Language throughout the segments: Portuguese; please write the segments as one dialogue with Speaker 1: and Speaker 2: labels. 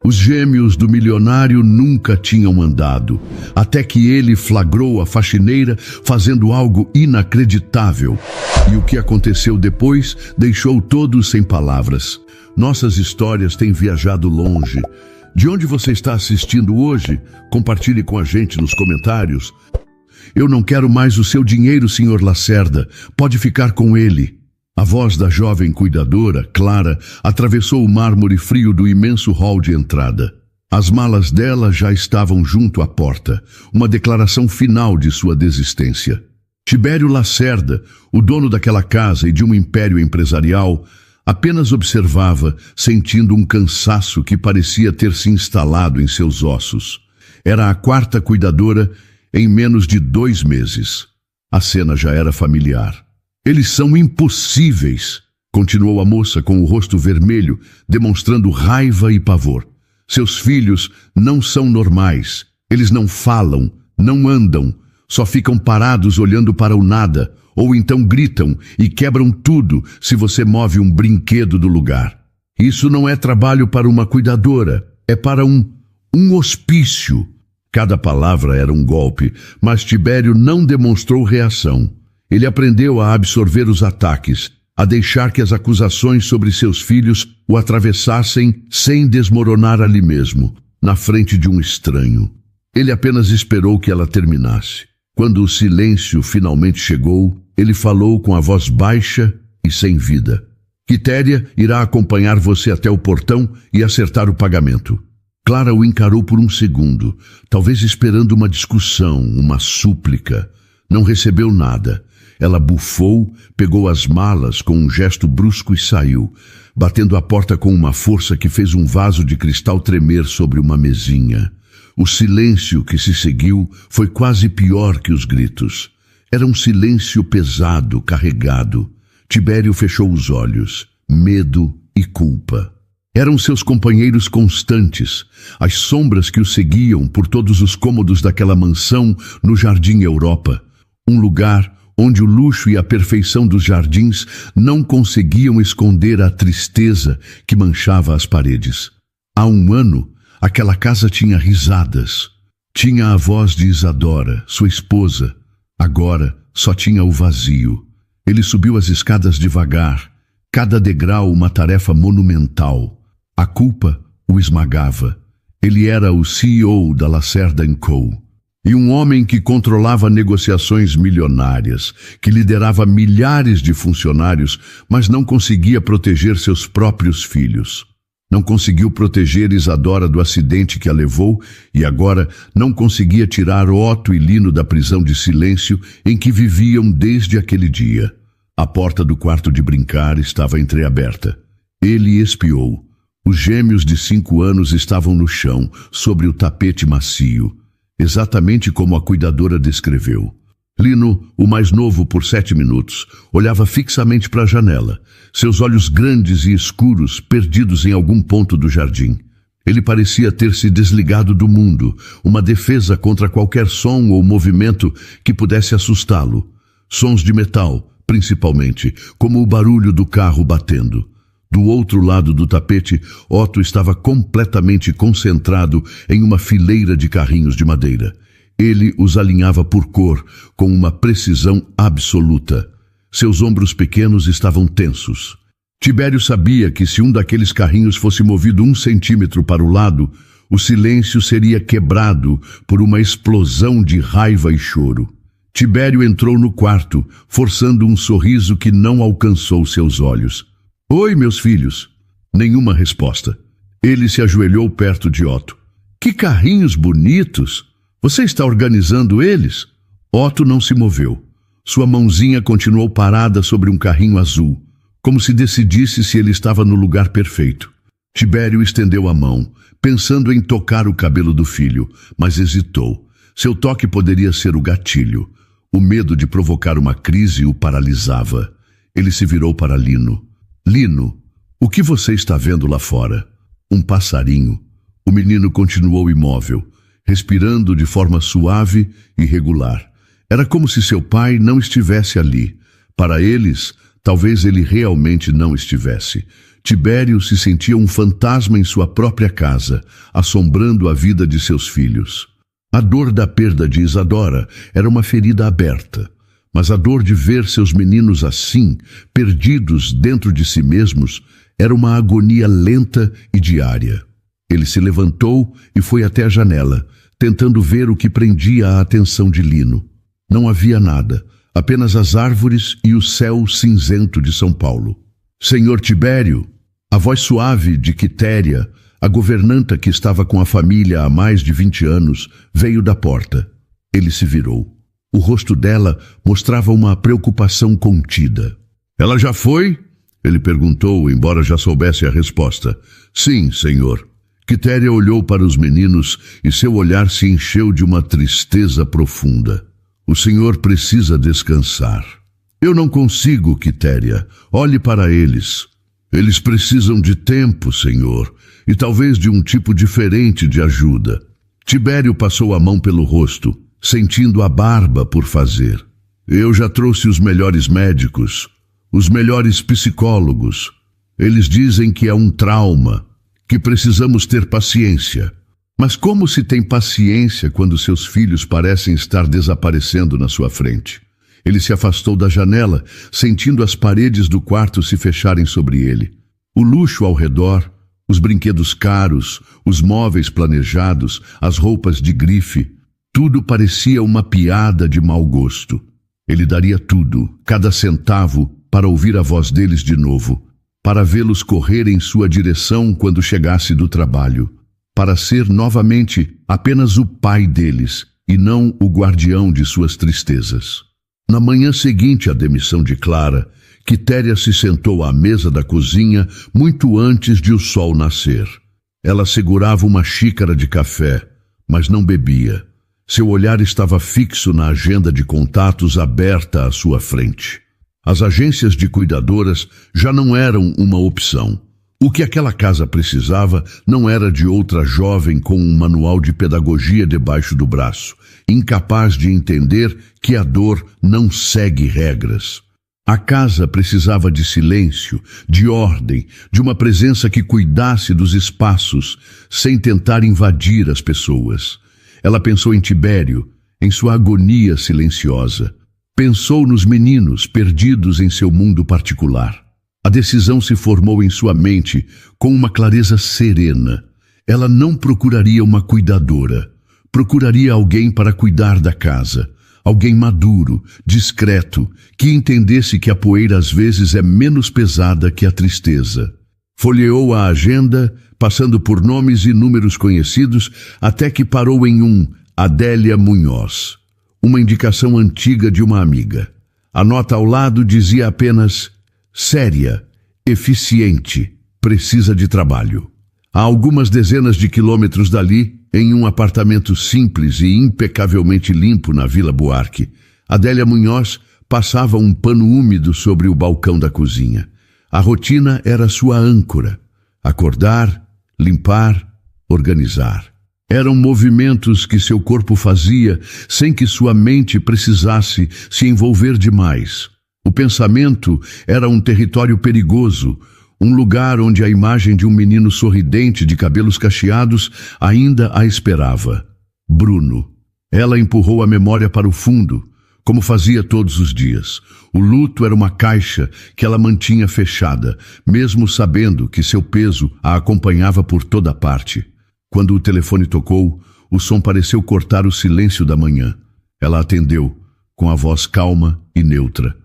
Speaker 1: Os gêmeos do milionário nunca tinham andado, até que ele flagrou a faxineira fazendo algo inacreditável. E o que aconteceu depois deixou todos sem palavras. Nossas histórias têm viajado longe. De onde você está assistindo hoje? Compartilhe com a gente nos comentários. Eu não quero mais o seu dinheiro, Sr. Lacerda. Pode ficar com ele. A voz da jovem cuidadora, Clara, atravessou o mármore frio do imenso hall de entrada. As malas dela já estavam junto à porta, uma declaração final de sua desistência. Tibério Lacerda, o dono daquela casa e de um império empresarial, apenas observava, sentindo um cansaço que parecia ter se instalado em seus ossos. Era a quarta cuidadora em menos de 2 meses. A cena já era familiar. Eles são impossíveis, continuou a moça com o rosto vermelho, demonstrando raiva e pavor. Seus filhos não são normais. Eles não falam, não andam, só ficam parados olhando para o nada, ou então gritam e quebram tudo se você move um brinquedo do lugar. Isso não é trabalho para uma cuidadora, é para um hospício. Cada palavra era um golpe, mas Tibério não demonstrou reação. Ele aprendeu a absorver os ataques, a deixar que as acusações sobre seus filhos o atravessassem sem desmoronar ali mesmo, na frente de um estranho. Ele apenas esperou que ela terminasse. Quando o silêncio finalmente chegou, ele falou com a voz baixa e sem vida. Quitéria irá acompanhar você até o portão e acertar o pagamento. Clara o encarou por um segundo, talvez esperando uma discussão, uma súplica. Não recebeu nada. Ela bufou, pegou as malas com um gesto brusco e saiu, batendo a porta com uma força que fez um vaso de cristal tremer sobre uma mesinha. O silêncio que se seguiu foi quase pior que os gritos. Era um silêncio pesado, carregado. Tibério fechou os olhos. Medo e culpa. Eram seus companheiros constantes, as sombras que o seguiam por todos os cômodos daquela mansão no Jardim Europa. Um lugar onde o luxo e a perfeição dos jardins não conseguiam esconder a tristeza que manchava as paredes. Há 1 ano, aquela casa tinha risadas. Tinha a voz de Isadora, sua esposa. Agora, só tinha o vazio. Ele subiu as escadas devagar, cada degrau uma tarefa monumental. A culpa o esmagava. Ele era o CEO da Lacerda & Co. E um homem que controlava negociações milionárias, que liderava milhares de funcionários, mas não conseguia proteger seus próprios filhos. Não conseguiu proteger Isadora do acidente que a levou e agora não conseguia tirar Otto e Lino da prisão de silêncio em que viviam desde aquele dia. A porta do quarto de brincar estava entreaberta. Ele espiou. Os gêmeos de 5 anos estavam no chão, sobre o tapete macio, exatamente como a cuidadora descreveu. Lino, o mais novo por 7 minutos, olhava fixamente para a janela, seus olhos grandes e escuros perdidos em algum ponto do jardim. Ele parecia ter se desligado do mundo, uma defesa contra qualquer som ou movimento que pudesse assustá-lo. Sons de metal, principalmente, como o barulho do carro batendo. Do outro lado do tapete, Otto estava completamente concentrado em uma fileira de carrinhos de madeira. Ele os alinhava por cor, com uma precisão absoluta. Seus ombros pequenos estavam tensos. Tibério sabia que se um daqueles carrinhos fosse movido 1 centímetro para o lado, o silêncio seria quebrado por uma explosão de raiva e choro. Tibério entrou no quarto, forçando um sorriso que não alcançou seus olhos. "Oi, meus filhos." Nenhuma resposta. Ele se ajoelhou perto de Otto. "Que carrinhos bonitos! Você está organizando eles?" Otto não se moveu. Sua mãozinha continuou parada sobre um carrinho azul, como se decidisse se ele estava no lugar perfeito. Tibério estendeu a mão, pensando em tocar o cabelo do filho, mas hesitou. Seu toque poderia ser o gatilho. O medo de provocar uma crise o paralisava. Ele se virou para Lino. "Lino, o que você está vendo lá fora?" "Um passarinho." O menino continuou imóvel, respirando de forma suave e regular. Era como se seu pai não estivesse ali. Para eles, talvez ele realmente não estivesse. Tibério se sentia um fantasma em sua própria casa, assombrando a vida de seus filhos. A dor da perda de Isadora era uma ferida aberta, mas a dor de ver seus meninos assim, perdidos dentro de si mesmos, era uma agonia lenta e diária. Ele se levantou e foi até a janela, tentando ver o que prendia a atenção de Lino. Não havia nada, apenas as árvores e o céu cinzento de São Paulo. Senhor Tibério, a voz suave de Quitéria, a governanta que estava com a família há mais de 20 anos, veio da porta. Ele se virou. O rosto dela mostrava uma preocupação contida. Ela já foi? Ele perguntou, embora já soubesse a resposta. Sim, senhor. Quitéria olhou para os meninos e seu olhar se encheu de uma tristeza profunda. O senhor precisa descansar. Eu não consigo, Quitéria. Olhe para eles. Eles precisam de tempo, senhor, e talvez de um tipo diferente de ajuda. Tibério passou a mão pelo rosto, sentindo a barba por fazer. Eu já trouxe os melhores médicos, os melhores psicólogos. Eles dizem que é um trauma, que precisamos ter paciência. Mas como se tem paciência quando seus filhos parecem estar desaparecendo na sua frente? Ele se afastou da janela, sentindo as paredes do quarto se fecharem sobre ele. O luxo ao redor, os brinquedos caros, os móveis planejados, as roupas de grife, tudo parecia uma piada de mau gosto. Ele daria tudo, cada centavo, para ouvir a voz deles de novo, para vê-los correr em sua direção quando chegasse do trabalho, para ser novamente apenas o pai deles e não o guardião de suas tristezas. Na manhã seguinte à demissão de Clara, Quitéria se sentou à mesa da cozinha muito antes de o sol nascer. Ela segurava uma xícara de café, mas não bebia. Seu olhar estava fixo na agenda de contatos aberta à sua frente. As agências de cuidadoras já não eram uma opção. O que aquela casa precisava não era de outra jovem com um manual de pedagogia debaixo do braço, incapaz de entender que a dor não segue regras. A casa precisava de silêncio, de ordem, de uma presença que cuidasse dos espaços, sem tentar invadir as pessoas. Ela pensou em Tibério, em sua agonia silenciosa. Pensou nos meninos perdidos em seu mundo particular. A decisão se formou em sua mente com uma clareza serena. Ela não procuraria uma cuidadora. Procuraria alguém para cuidar da casa. Alguém maduro, discreto, que entendesse que a poeira às vezes é menos pesada que a tristeza. Folheou a agenda, passando por nomes e números conhecidos, até que parou em um, Adélia Munhoz. Uma indicação antiga de uma amiga. A nota ao lado dizia apenas: séria, eficiente, precisa de trabalho. A algumas dezenas de quilômetros dali, em um apartamento simples e impecavelmente limpo na Vila Buarque, Adélia Munhoz passava um pano úmido sobre o balcão da cozinha. A rotina era sua âncora. Acordar, limpar, organizar. Eram movimentos que seu corpo fazia sem que sua mente precisasse se envolver demais. O pensamento era um território perigoso, um lugar onde a imagem de um menino sorridente de cabelos cacheados ainda a esperava. Bruno. Ela empurrou a memória para o fundo, como fazia todos os dias. O luto era uma caixa que ela mantinha fechada, mesmo sabendo que seu peso a acompanhava por toda parte. Quando o telefone tocou, o som pareceu cortar o silêncio da manhã. Ela atendeu, com a voz calma e neutra.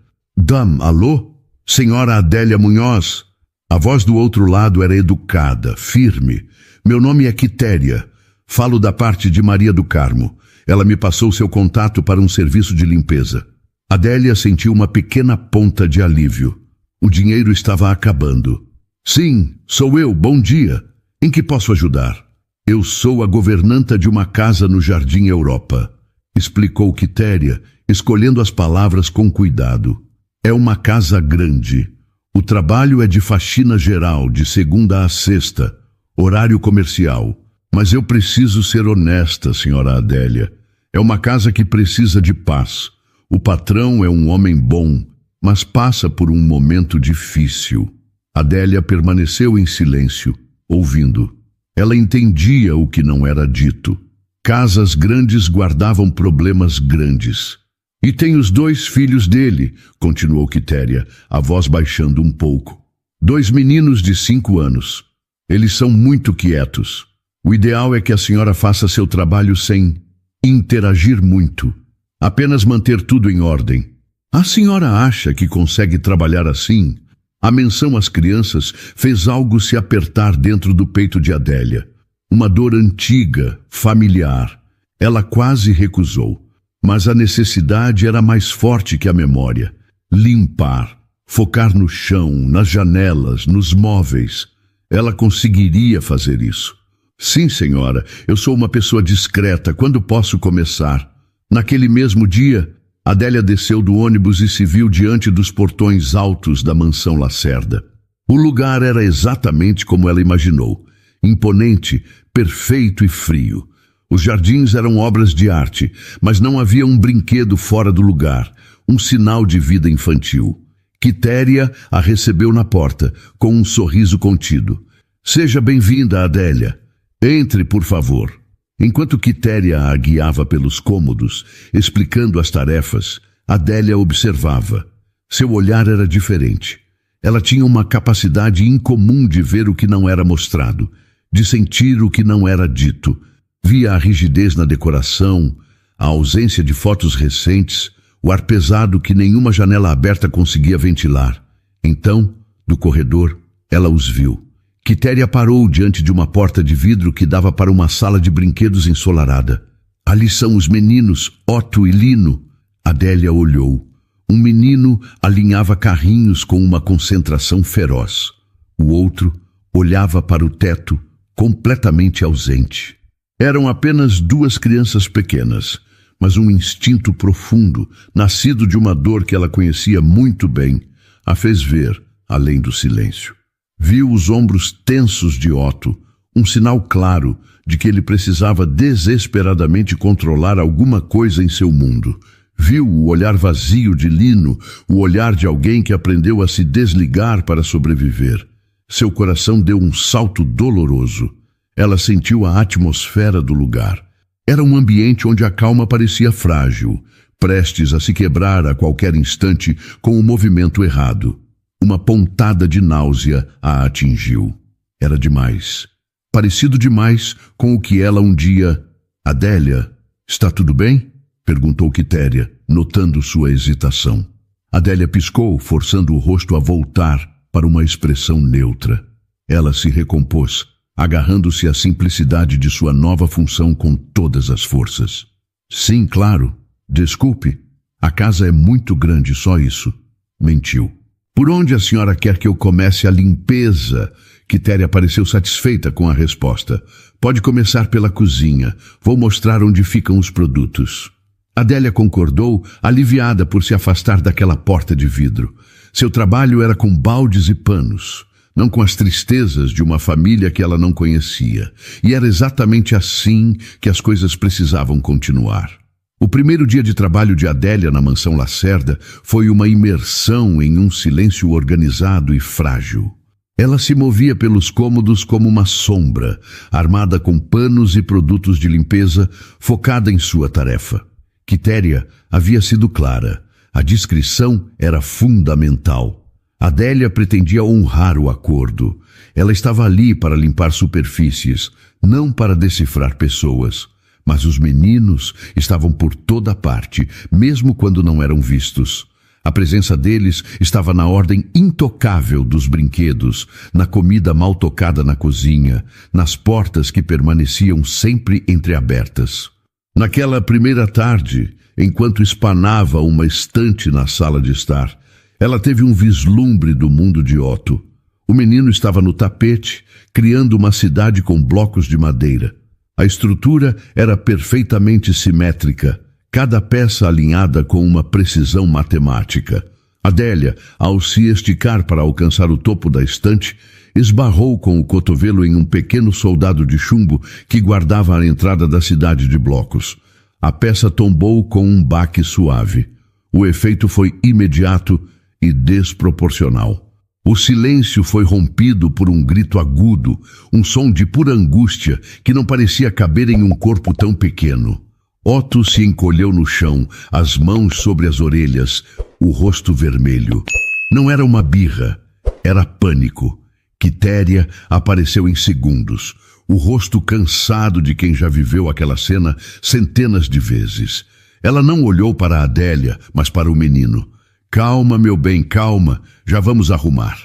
Speaker 1: Alô? Senhora Adélia Munhoz? A voz do outro lado era educada, firme. Meu nome é Quitéria. Falo da parte de Maria do Carmo. Ela me passou seu contato para um serviço de limpeza. Adélia sentiu uma pequena ponta de alívio. O dinheiro estava acabando. Sim, sou eu, bom dia. Em que posso ajudar? Eu sou a governanta de uma casa no Jardim Europa, explicou Quitéria, escolhendo as palavras com cuidado. É uma casa grande. O trabalho é de faxina geral, de segunda a sexta, horário comercial. Mas eu preciso ser honesta, senhora Adélia. É uma casa que precisa de paz. O patrão é um homem bom, mas passa por um momento difícil. Adélia permaneceu em silêncio, ouvindo. Ela entendia o que não era dito. Casas grandes guardavam problemas grandes. E tem os 2 filhos dele, continuou Quitéria, a voz baixando um pouco. 2 meninos de 5 anos. Eles são muito quietos. O ideal é que a senhora faça seu trabalho sem interagir muito. Apenas manter tudo em ordem. A senhora acha que consegue trabalhar assim? A menção às crianças fez algo se apertar dentro do peito de Adélia. Uma dor antiga, familiar. Ela quase recusou. Mas a necessidade era mais forte que a memória. Limpar, focar no chão, nas janelas, nos móveis. Ela conseguiria fazer isso. Sim, senhora, eu sou uma pessoa discreta. Quando posso começar? Naquele mesmo dia, Adélia desceu do ônibus e se viu diante dos portões altos da mansão Lacerda. O lugar era exatamente como ela imaginou. Imponente, perfeito e frio. Os jardins eram obras de arte, mas não havia um brinquedo fora do lugar, um sinal de vida infantil. Quitéria a recebeu na porta, com um sorriso contido. Seja bem-vinda, Adélia. Entre, por favor. Enquanto Quitéria a guiava pelos cômodos, explicando as tarefas, Adélia observava. Seu olhar era diferente. Ela tinha uma capacidade incomum de ver o que não era mostrado, de sentir o que não era dito. Via a rigidez na decoração, a ausência de fotos recentes, o ar pesado que nenhuma janela aberta conseguia ventilar. Então, do corredor, ela os viu. Quitéria parou diante de uma porta de vidro que dava para uma sala de brinquedos ensolarada. Ali são os meninos, Otto e Lino. Adélia olhou. Um menino alinhava carrinhos com uma concentração feroz. O outro olhava para o teto, completamente ausente. Eram apenas 2 crianças pequenas, mas um instinto profundo, nascido de uma dor que ela conhecia muito bem, a fez ver além do silêncio. Viu os ombros tensos de Otto, um sinal claro de que ele precisava desesperadamente controlar alguma coisa em seu mundo. Viu o olhar vazio de Lino, o olhar de alguém que aprendeu a se desligar para sobreviver. Seu coração deu um salto doloroso. Ela sentiu a atmosfera do lugar. Era um ambiente onde a calma parecia frágil, prestes a se quebrar a qualquer instante com o movimento errado. Uma pontada de náusea a atingiu. Era demais. Parecido demais com o que ela um dia... Adélia, está tudo bem? Perguntou Quitéria, notando sua hesitação. Adélia piscou, forçando o rosto a voltar para uma expressão neutra. Ela se recompôs, agarrando-se à simplicidade de sua nova função com todas as forças. Sim, claro. Desculpe. A casa é muito grande, só isso. Mentiu. Por onde a senhora quer que eu comece a limpeza? Quitéria pareceu satisfeita com a resposta. Pode começar pela cozinha. Vou mostrar onde ficam os produtos. Adélia concordou, aliviada por se afastar daquela porta de vidro. Seu trabalho era com baldes e panos, não com as tristezas de uma família que ela não conhecia. E era exatamente assim que as coisas precisavam continuar. O primeiro dia de trabalho de Adélia na mansão Lacerda foi uma imersão em um silêncio organizado e frágil. Ela se movia pelos cômodos como uma sombra, armada com panos e produtos de limpeza, focada em sua tarefa. Quitéria havia sido clara. A discrição era fundamental. Adélia pretendia honrar o acordo. Ela estava ali para limpar superfícies, não para decifrar pessoas. Mas os meninos estavam por toda parte, mesmo quando não eram vistos. A presença deles estava na ordem intocável dos brinquedos, na comida mal tocada na cozinha, nas portas que permaneciam sempre entreabertas. Naquela primeira tarde, enquanto espanava uma estante na sala de estar, ela teve um vislumbre do mundo de Otto. O menino estava no tapete, criando uma cidade com blocos de madeira. A estrutura era perfeitamente simétrica, cada peça alinhada com uma precisão matemática. Adélia, ao se esticar para alcançar o topo da estante, esbarrou com o cotovelo em um pequeno soldado de chumbo que guardava a entrada da cidade de blocos. A peça tombou com um baque suave. O efeito foi imediato e desproporcional. O silêncio foi rompido por um grito agudo, um som de pura angústia que não parecia caber em um corpo tão pequeno. Otto se encolheu no chão, as mãos sobre as orelhas, o rosto vermelho. Não era uma birra, era pânico. Quitéria apareceu em segundos, o rosto cansado de quem já viveu aquela cena centenas de vezes. Ela não olhou para Adélia, mas para o menino. Calma, meu bem, calma, já vamos arrumar.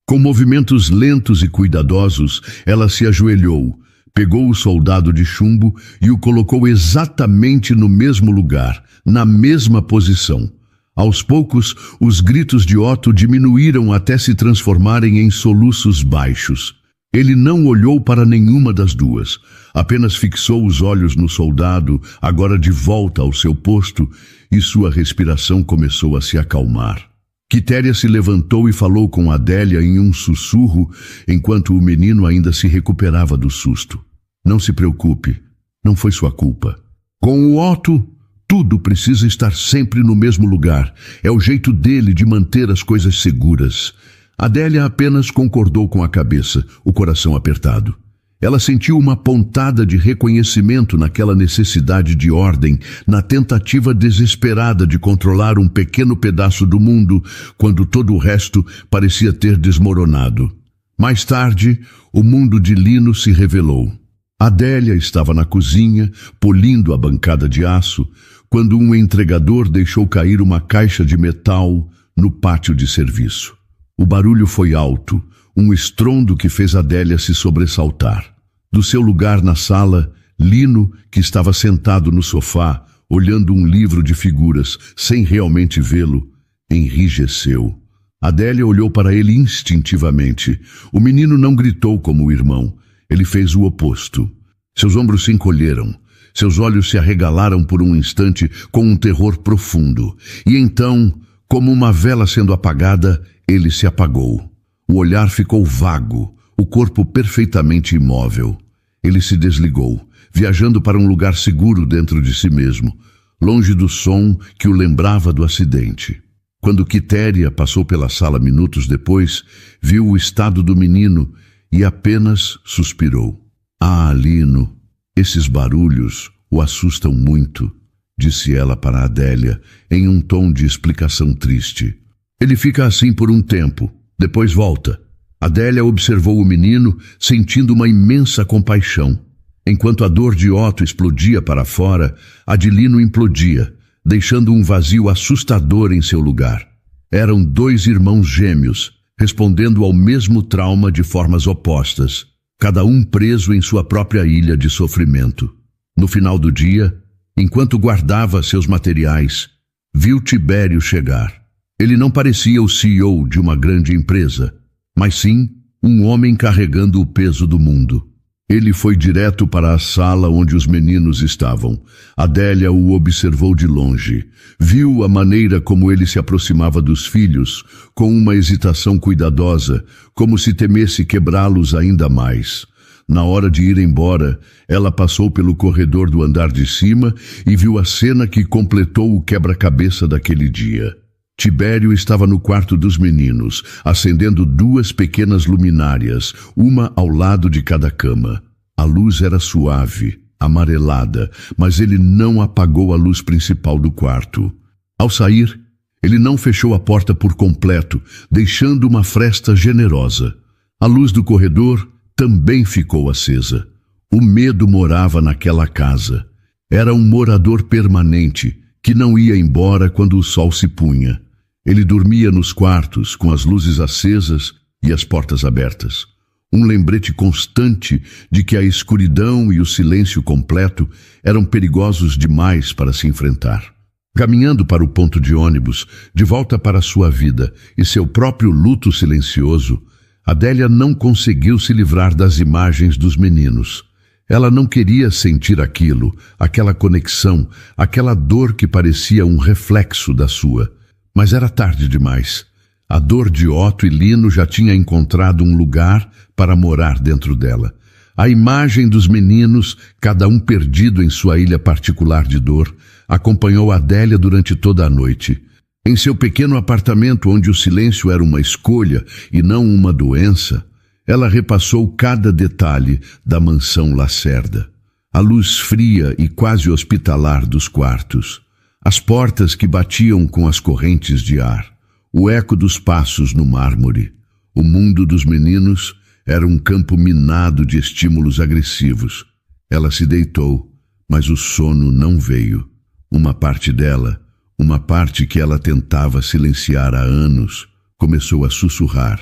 Speaker 1: Com movimentos lentos e cuidadosos, ela se ajoelhou, pegou o soldado de chumbo e o colocou exatamente no mesmo lugar, na mesma posição. Aos poucos, os gritos de Otto diminuíram até se transformarem em soluços baixos. Ele não olhou para nenhuma das duas, apenas fixou os olhos no soldado, agora de volta ao seu posto, e sua respiração começou a se acalmar. Quitéria se levantou e falou com Adélia em um sussurro, enquanto o menino ainda se recuperava do susto. Não se preocupe, não foi sua culpa. Com o Otto, tudo precisa estar sempre no mesmo lugar. É o jeito dele de manter as coisas seguras. Adélia apenas concordou com a cabeça, o coração apertado. Ela sentiu uma pontada de reconhecimento naquela necessidade de ordem, na tentativa desesperada de controlar um pequeno pedaço do mundo, quando todo o resto parecia ter desmoronado. Mais tarde, o mundo de Lino se revelou. Adélia estava na cozinha, polindo a bancada de aço, quando um entregador deixou cair uma caixa de metal no pátio de serviço. O barulho foi alto, um estrondo que fez Adélia se sobressaltar. Do seu lugar na sala, Lino, que estava sentado no sofá, olhando um livro de figuras, sem realmente vê-lo, enrijeceu. Adélia olhou para ele instintivamente. O menino não gritou como o irmão. Ele fez o oposto. Seus ombros se encolheram. Seus olhos se arregalaram por um instante com um terror profundo. E então, como uma vela sendo apagada, ele se apagou. O olhar ficou vago, o corpo perfeitamente imóvel. Ele se desligou, viajando para um lugar seguro dentro de si mesmo, longe do som que o lembrava do acidente. Quando Quitéria passou pela sala minutos depois, viu o estado do menino e apenas suspirou. Ah, Lino, esses barulhos o assustam muito, disse ela para Adélia, em um tom de explicação triste. Ele fica assim por um tempo, depois volta. Adélia observou o menino, sentindo uma imensa compaixão. Enquanto a dor de Otto explodia para fora, a de Lino implodia, deixando um vazio assustador em seu lugar. Eram dois irmãos gêmeos, respondendo ao mesmo trauma de formas opostas, cada um preso em sua própria ilha de sofrimento. No final do dia, enquanto guardava seus materiais, viu Tibério chegar. Ele não parecia o CEO de uma grande empresa, mas sim um homem carregando o peso do mundo. Ele foi direto para a sala onde os meninos estavam. Adélia o observou de longe. Viu a maneira como ele se aproximava dos filhos, com uma hesitação cuidadosa, como se temesse quebrá-los ainda mais. Na hora de ir embora, ela passou pelo corredor do andar de cima e viu a cena que completou o quebra-cabeça daquele dia. Tibério estava no quarto dos meninos, acendendo duas pequenas luminárias, uma ao lado de cada cama. A luz era suave, amarelada, mas ele não apagou a luz principal do quarto. Ao sair, ele não fechou a porta por completo, deixando uma fresta generosa. A luz do corredor também ficou acesa. O medo morava naquela casa. Era um morador permanente, que não ia embora quando o sol se punha. Ele dormia nos quartos, com as luzes acesas e as portas abertas. Um lembrete constante de que a escuridão e o silêncio completo eram perigosos demais para se enfrentar. Caminhando para o ponto de ônibus, de volta para sua vida e seu próprio luto silencioso, Adélia não conseguiu se livrar das imagens dos meninos. Ela não queria sentir aquilo, aquela conexão, aquela dor que parecia um reflexo da sua. Mas era tarde demais. A dor de Otto e Lino já tinha encontrado um lugar para morar dentro dela. A imagem dos meninos, cada um perdido em sua ilha particular de dor, acompanhou Adélia durante toda a noite. Em seu pequeno apartamento, onde o silêncio era uma escolha e não uma doença, ela repassou cada detalhe da mansão Lacerda. A luz fria e quase hospitalar dos quartos, as portas que batiam com as correntes de ar, o eco dos passos no mármore. O mundo dos meninos era um campo minado de estímulos agressivos. Ela se deitou, mas o sono não veio. Uma parte dela, uma parte que ela tentava silenciar há anos, começou a sussurrar.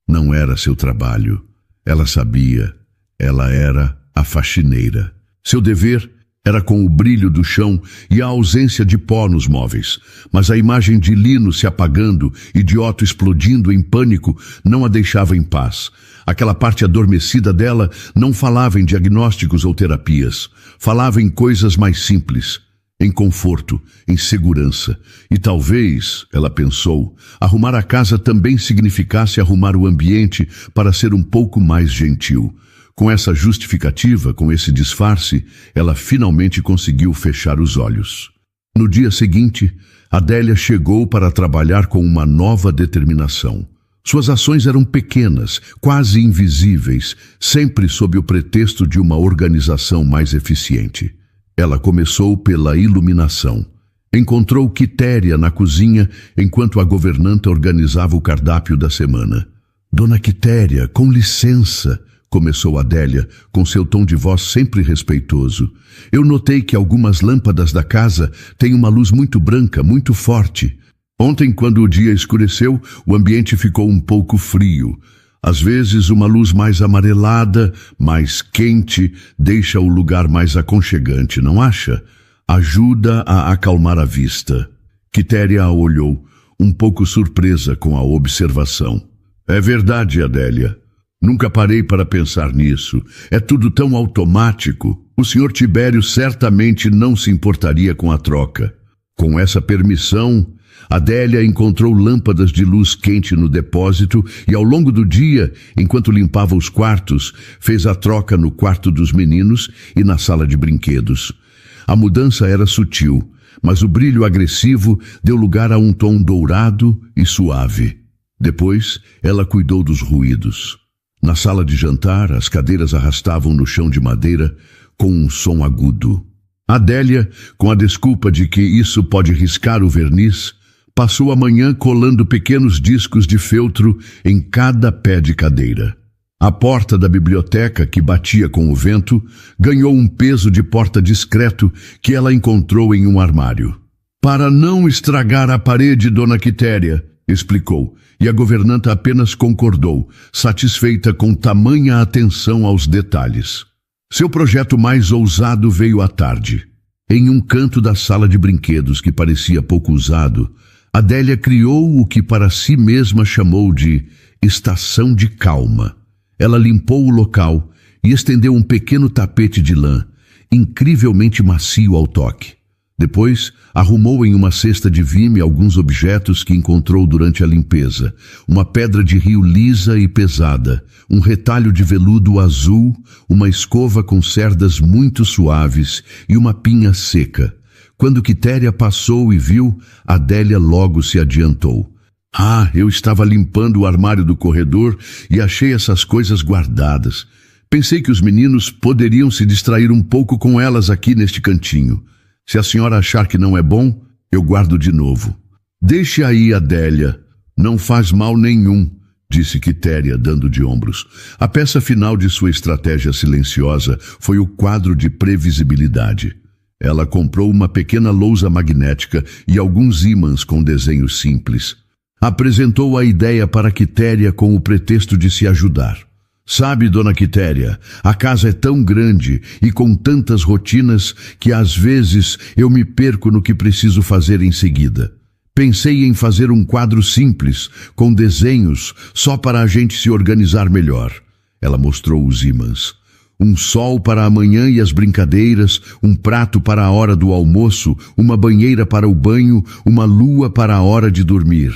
Speaker 1: Não era seu trabalho. Ela sabia. Ela era a faxineira. Seu dever era com o brilho do chão e a ausência de pó nos móveis, mas a imagem de Lino se apagando e de Otto explodindo em pânico não a deixava em paz. Aquela parte adormecida dela não falava em diagnósticos ou terapias, falava em coisas mais simples, em conforto, em segurança. E talvez, ela pensou, arrumar a casa também significasse arrumar o ambiente para ser um pouco mais gentil. Com essa justificativa, com esse disfarce, ela finalmente conseguiu fechar os olhos. No dia seguinte, Adélia chegou para trabalhar com uma nova determinação. Suas ações eram pequenas, quase invisíveis, sempre sob o pretexto de uma organização mais eficiente. Ela começou pela iluminação. Encontrou Quitéria na cozinha enquanto a governanta organizava o cardápio da semana. Dona Quitéria, com licença, começou Adélia, com seu tom de voz sempre respeitoso. Eu notei que algumas lâmpadas da casa têm uma luz muito branca, muito forte. Ontem, quando o dia escureceu, o ambiente ficou um pouco frio. Às vezes, uma luz mais amarelada, mais quente, deixa o lugar mais aconchegante, não acha? Ajuda a acalmar a vista. Quitéria a olhou, um pouco surpresa com a observação. É verdade, Adélia. Nunca parei para pensar nisso. É tudo tão automático. O Sr. Tibério certamente não se importaria com a troca. Com essa permissão, Adélia encontrou lâmpadas de luz quente no depósito e ao longo do dia, enquanto limpava os quartos, fez a troca no quarto dos meninos e na sala de brinquedos. A mudança era sutil, mas o brilho agressivo deu lugar a um tom dourado e suave. Depois, ela cuidou dos ruídos. Na sala de jantar, as cadeiras arrastavam no chão de madeira com um som agudo. Adélia, com a desculpa de que isso pode riscar o verniz, passou a manhã colando pequenos discos de feltro em cada pé de cadeira. A porta da biblioteca, que batia com o vento, ganhou um peso de porta discreto que ela encontrou em um armário. Para não estragar a parede, Dona Quitéria, explicou, e a governanta apenas concordou, satisfeita com tamanha atenção aos detalhes. Seu projeto mais ousado veio à tarde. Em um canto da sala de brinquedos que parecia pouco usado, Adélia criou o que para si mesma chamou de estação de calma. Ela limpou o local e estendeu um pequeno tapete de lã, incrivelmente macio ao toque. Depois, arrumou em uma cesta de vime alguns objetos que encontrou durante a limpeza. Uma pedra de rio lisa e pesada, um retalho de veludo azul, uma escova com cerdas muito suaves e uma pinha seca. Quando Quitéria passou e viu, Adélia logo se adiantou. Eu estava limpando o armário do corredor e achei essas coisas guardadas. Pensei que os meninos poderiam se distrair um pouco com elas aqui neste cantinho. Se a senhora achar que não é bom, eu guardo de novo. Deixe aí, Adélia. Não faz mal nenhum, disse Quitéria, dando de ombros. A peça final de sua estratégia silenciosa foi o quadro de previsibilidade. Ela comprou uma pequena lousa magnética e alguns ímãs com desenhos simples. Apresentou a ideia para Quitéria com o pretexto de se ajudar. Sabe, Dona Quitéria, a casa é tão grande e com tantas rotinas que às vezes eu me perco no que preciso fazer em seguida. Pensei em fazer um quadro simples, com desenhos, só para a gente se organizar melhor. Ela mostrou os ímãs. Um sol para a manhã e as brincadeiras, um prato para a hora do almoço, uma banheira para o banho, uma lua para a hora de dormir.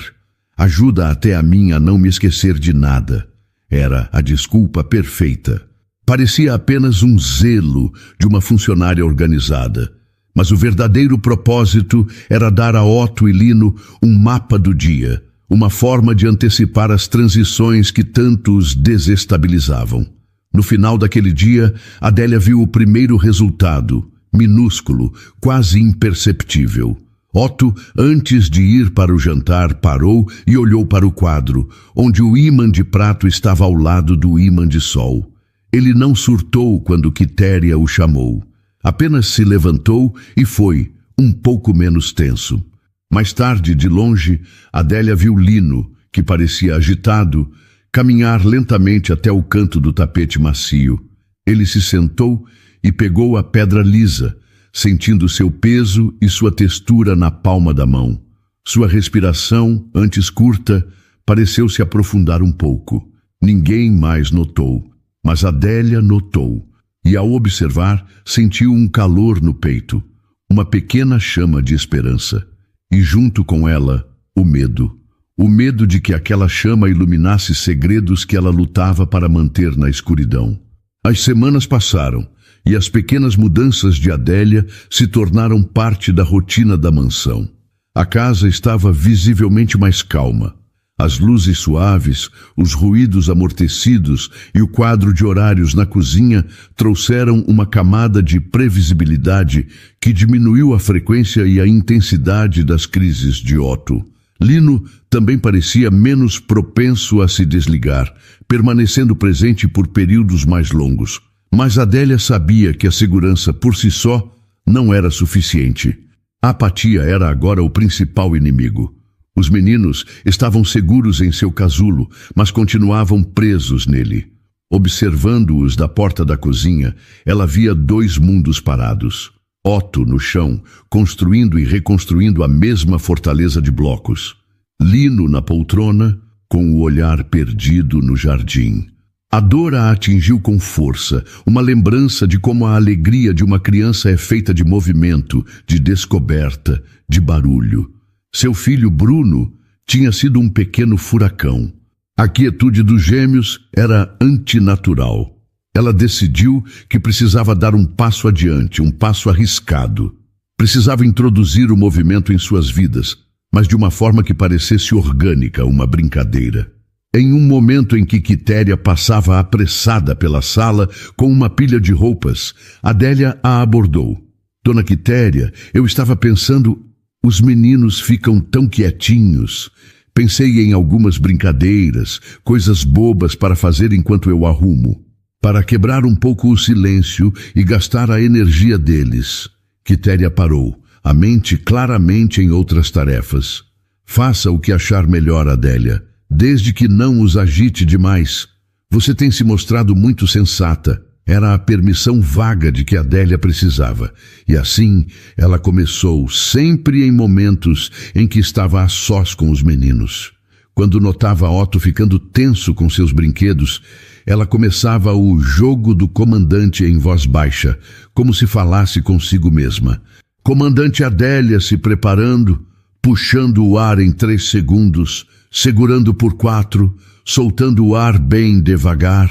Speaker 1: Ajuda até a mim a não me esquecer de nada. Era a desculpa perfeita. Parecia apenas um zelo de uma funcionária organizada. Mas o verdadeiro propósito era dar a Otto e Lino um mapa do dia, uma forma de antecipar as transições que tanto os desestabilizavam. No final daquele dia, Adélia viu o primeiro resultado, minúsculo, quase imperceptível. Otto, antes de ir para o jantar, parou e olhou para o quadro, onde o ímã de prato estava ao lado do ímã de sol. Ele não surtou quando Quitéria o chamou. Apenas se levantou e foi, um pouco menos tenso. Mais tarde, de longe, Adélia viu Lino, que parecia agitado, caminhar lentamente até o canto do tapete macio. Ele se sentou e pegou a pedra lisa, sentindo seu peso e sua textura na palma da mão. Sua respiração, antes curta, pareceu se aprofundar um pouco. Ninguém mais notou, mas Adélia notou, e ao observar, sentiu um calor no peito, uma pequena chama de esperança. E junto com ela, o medo. O medo de que aquela chama iluminasse segredos que ela lutava para manter na escuridão. As semanas passaram, e as pequenas mudanças de Adélia se tornaram parte da rotina da mansão. A casa estava visivelmente mais calma. As luzes suaves, os ruídos amortecidos e o quadro de horários na cozinha trouxeram uma camada de previsibilidade que diminuiu a frequência e a intensidade das crises de Otto. Lino também parecia menos propenso a se desligar, permanecendo presente por períodos mais longos. Mas Adélia sabia que a segurança por si só não era suficiente. A apatia era agora o principal inimigo. Os meninos estavam seguros em seu casulo, mas continuavam presos nele. Observando-os da porta da cozinha, ela via dois mundos parados. Otto no chão, construindo e reconstruindo a mesma fortaleza de blocos. Lino na poltrona, com o olhar perdido no jardim. A dor a atingiu com força, uma lembrança de como a alegria de uma criança é feita de movimento, de descoberta, de barulho. Seu filho Bruno tinha sido um pequeno furacão. A quietude dos gêmeos era antinatural. Ela decidiu que precisava dar um passo adiante, um passo arriscado. Precisava introduzir o movimento em suas vidas, mas de uma forma que parecesse orgânica, uma brincadeira. Em um momento em que Quitéria passava apressada pela sala com uma pilha de roupas, Adélia a abordou. Dona Quitéria, eu estava pensando, os meninos ficam tão quietinhos. Pensei em algumas brincadeiras, coisas bobas para fazer enquanto eu arrumo, para quebrar um pouco o silêncio e gastar a energia deles. Quitéria parou, a mente claramente em outras tarefas. Faça o que achar melhor, Adélia. Desde que não os agite demais. Você tem se mostrado muito sensata. Era a permissão vaga de que Adélia precisava. E assim, ela começou, sempre em momentos em que estava a sós com os meninos. Quando notava Otto ficando tenso com seus brinquedos, ela começava o jogo do comandante em voz baixa, como se falasse consigo mesma. Comandante Adélia se preparando, puxando o ar em 3 segundos, segurando por 4, soltando o ar bem devagar.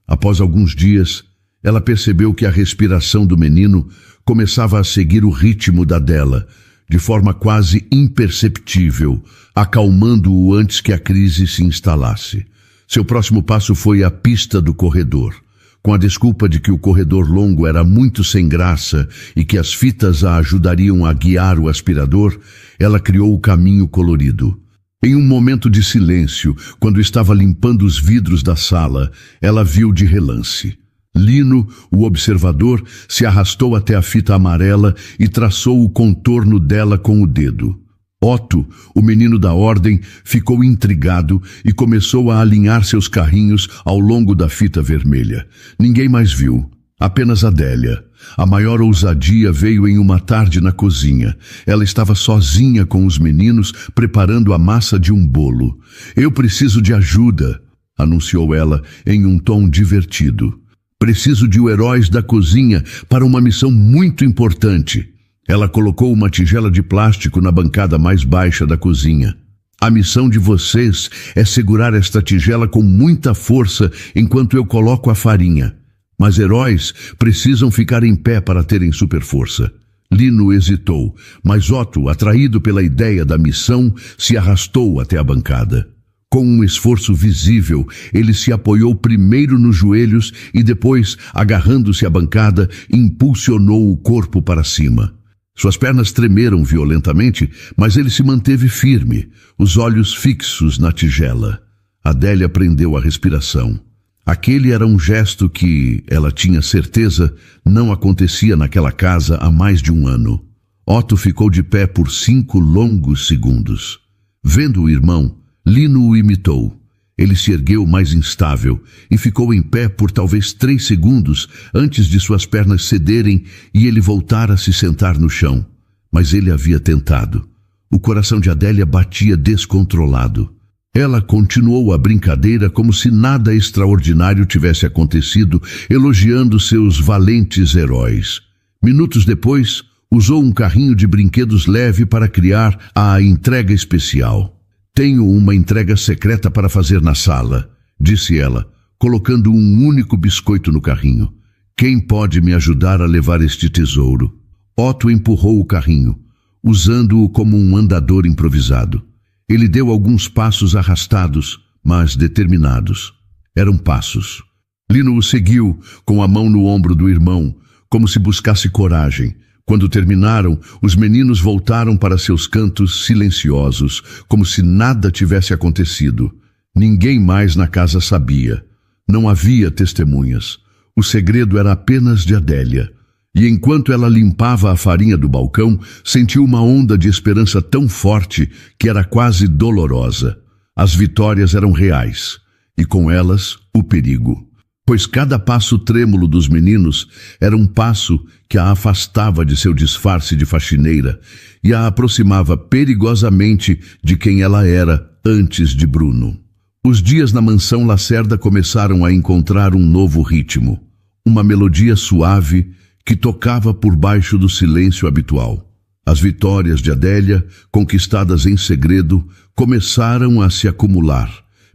Speaker 1: Após alguns dias, ela percebeu que a respiração do menino começava a seguir o ritmo da dela, de forma quase imperceptível, acalmando-o antes que a crise se instalasse. Seu próximo passo foi a pista do corredor. Com a desculpa de que o corredor longo era muito sem graça e que as fitas a ajudariam a guiar o aspirador, ela criou o caminho colorido. Em um momento de silêncio, quando estava limpando os vidros da sala, ela viu de relance. Lino, o observador, se arrastou até a fita amarela e traçou o contorno dela com o dedo. Otto, o menino da ordem, ficou intrigado e começou a alinhar seus carrinhos ao longo da fita vermelha. Ninguém mais viu, apenas Adélia. A maior ousadia veio em uma tarde na cozinha. Ela estava sozinha com os meninos, preparando a massa de um bolo. Eu preciso de ajuda, anunciou ela em um tom divertido. Preciso de heróis da cozinha para uma missão muito importante. Ela colocou uma tigela de plástico na bancada mais baixa da cozinha. A missão de vocês é segurar esta tigela com muita força enquanto eu coloco a farinha. Mas heróis precisam ficar em pé para terem super força. Lino hesitou, mas Otto, atraído pela ideia da missão, se arrastou até a bancada. Com um esforço visível, ele se apoiou primeiro nos joelhos e depois, agarrando-se à bancada, impulsionou o corpo para cima. Suas pernas tremeram violentamente, mas ele se manteve firme, os olhos fixos na tigela. Adélia prendeu a respiração. Aquele era um gesto que, ela tinha certeza, não acontecia naquela casa há mais de um ano. Otto ficou de pé por 5 longos segundos. Vendo o irmão, Lino o imitou. Ele se ergueu mais instável e ficou em pé por talvez 3 segundos antes de suas pernas cederem e ele voltar a se sentar no chão. Mas ele havia tentado. O coração de Adélia batia descontrolado. Ela continuou a brincadeira como se nada extraordinário tivesse acontecido, elogiando seus valentes heróis. Minutos depois, usou um carrinho de brinquedos leve para criar a entrega especial. "Tenho uma entrega secreta para fazer na sala", disse ela, colocando um único biscoito no carrinho. "Quem pode me ajudar a levar este tesouro?" Otto empurrou o carrinho, usando-o como um andador improvisado. Ele deu alguns passos arrastados, mas determinados. Eram passos. Lino o seguiu, com a mão no ombro do irmão, como se buscasse coragem. Quando terminaram, os meninos voltaram para seus cantos silenciosos, como se nada tivesse acontecido. Ninguém mais na casa sabia. Não havia testemunhas. O segredo era apenas de Adélia. E enquanto ela limpava a farinha do balcão, sentiu uma onda de esperança tão forte que era quase dolorosa. As vitórias eram reais, e com elas o perigo. Pois cada passo trêmulo dos meninos era um passo que a afastava de seu disfarce de faxineira e a aproximava perigosamente de quem ela era antes de Bruno. Os dias na mansão Lacerda começaram a encontrar um novo ritmo, uma melodia suave que tocava por baixo do silêncio habitual. As vitórias de Adélia, conquistadas em segredo, começaram a se acumular,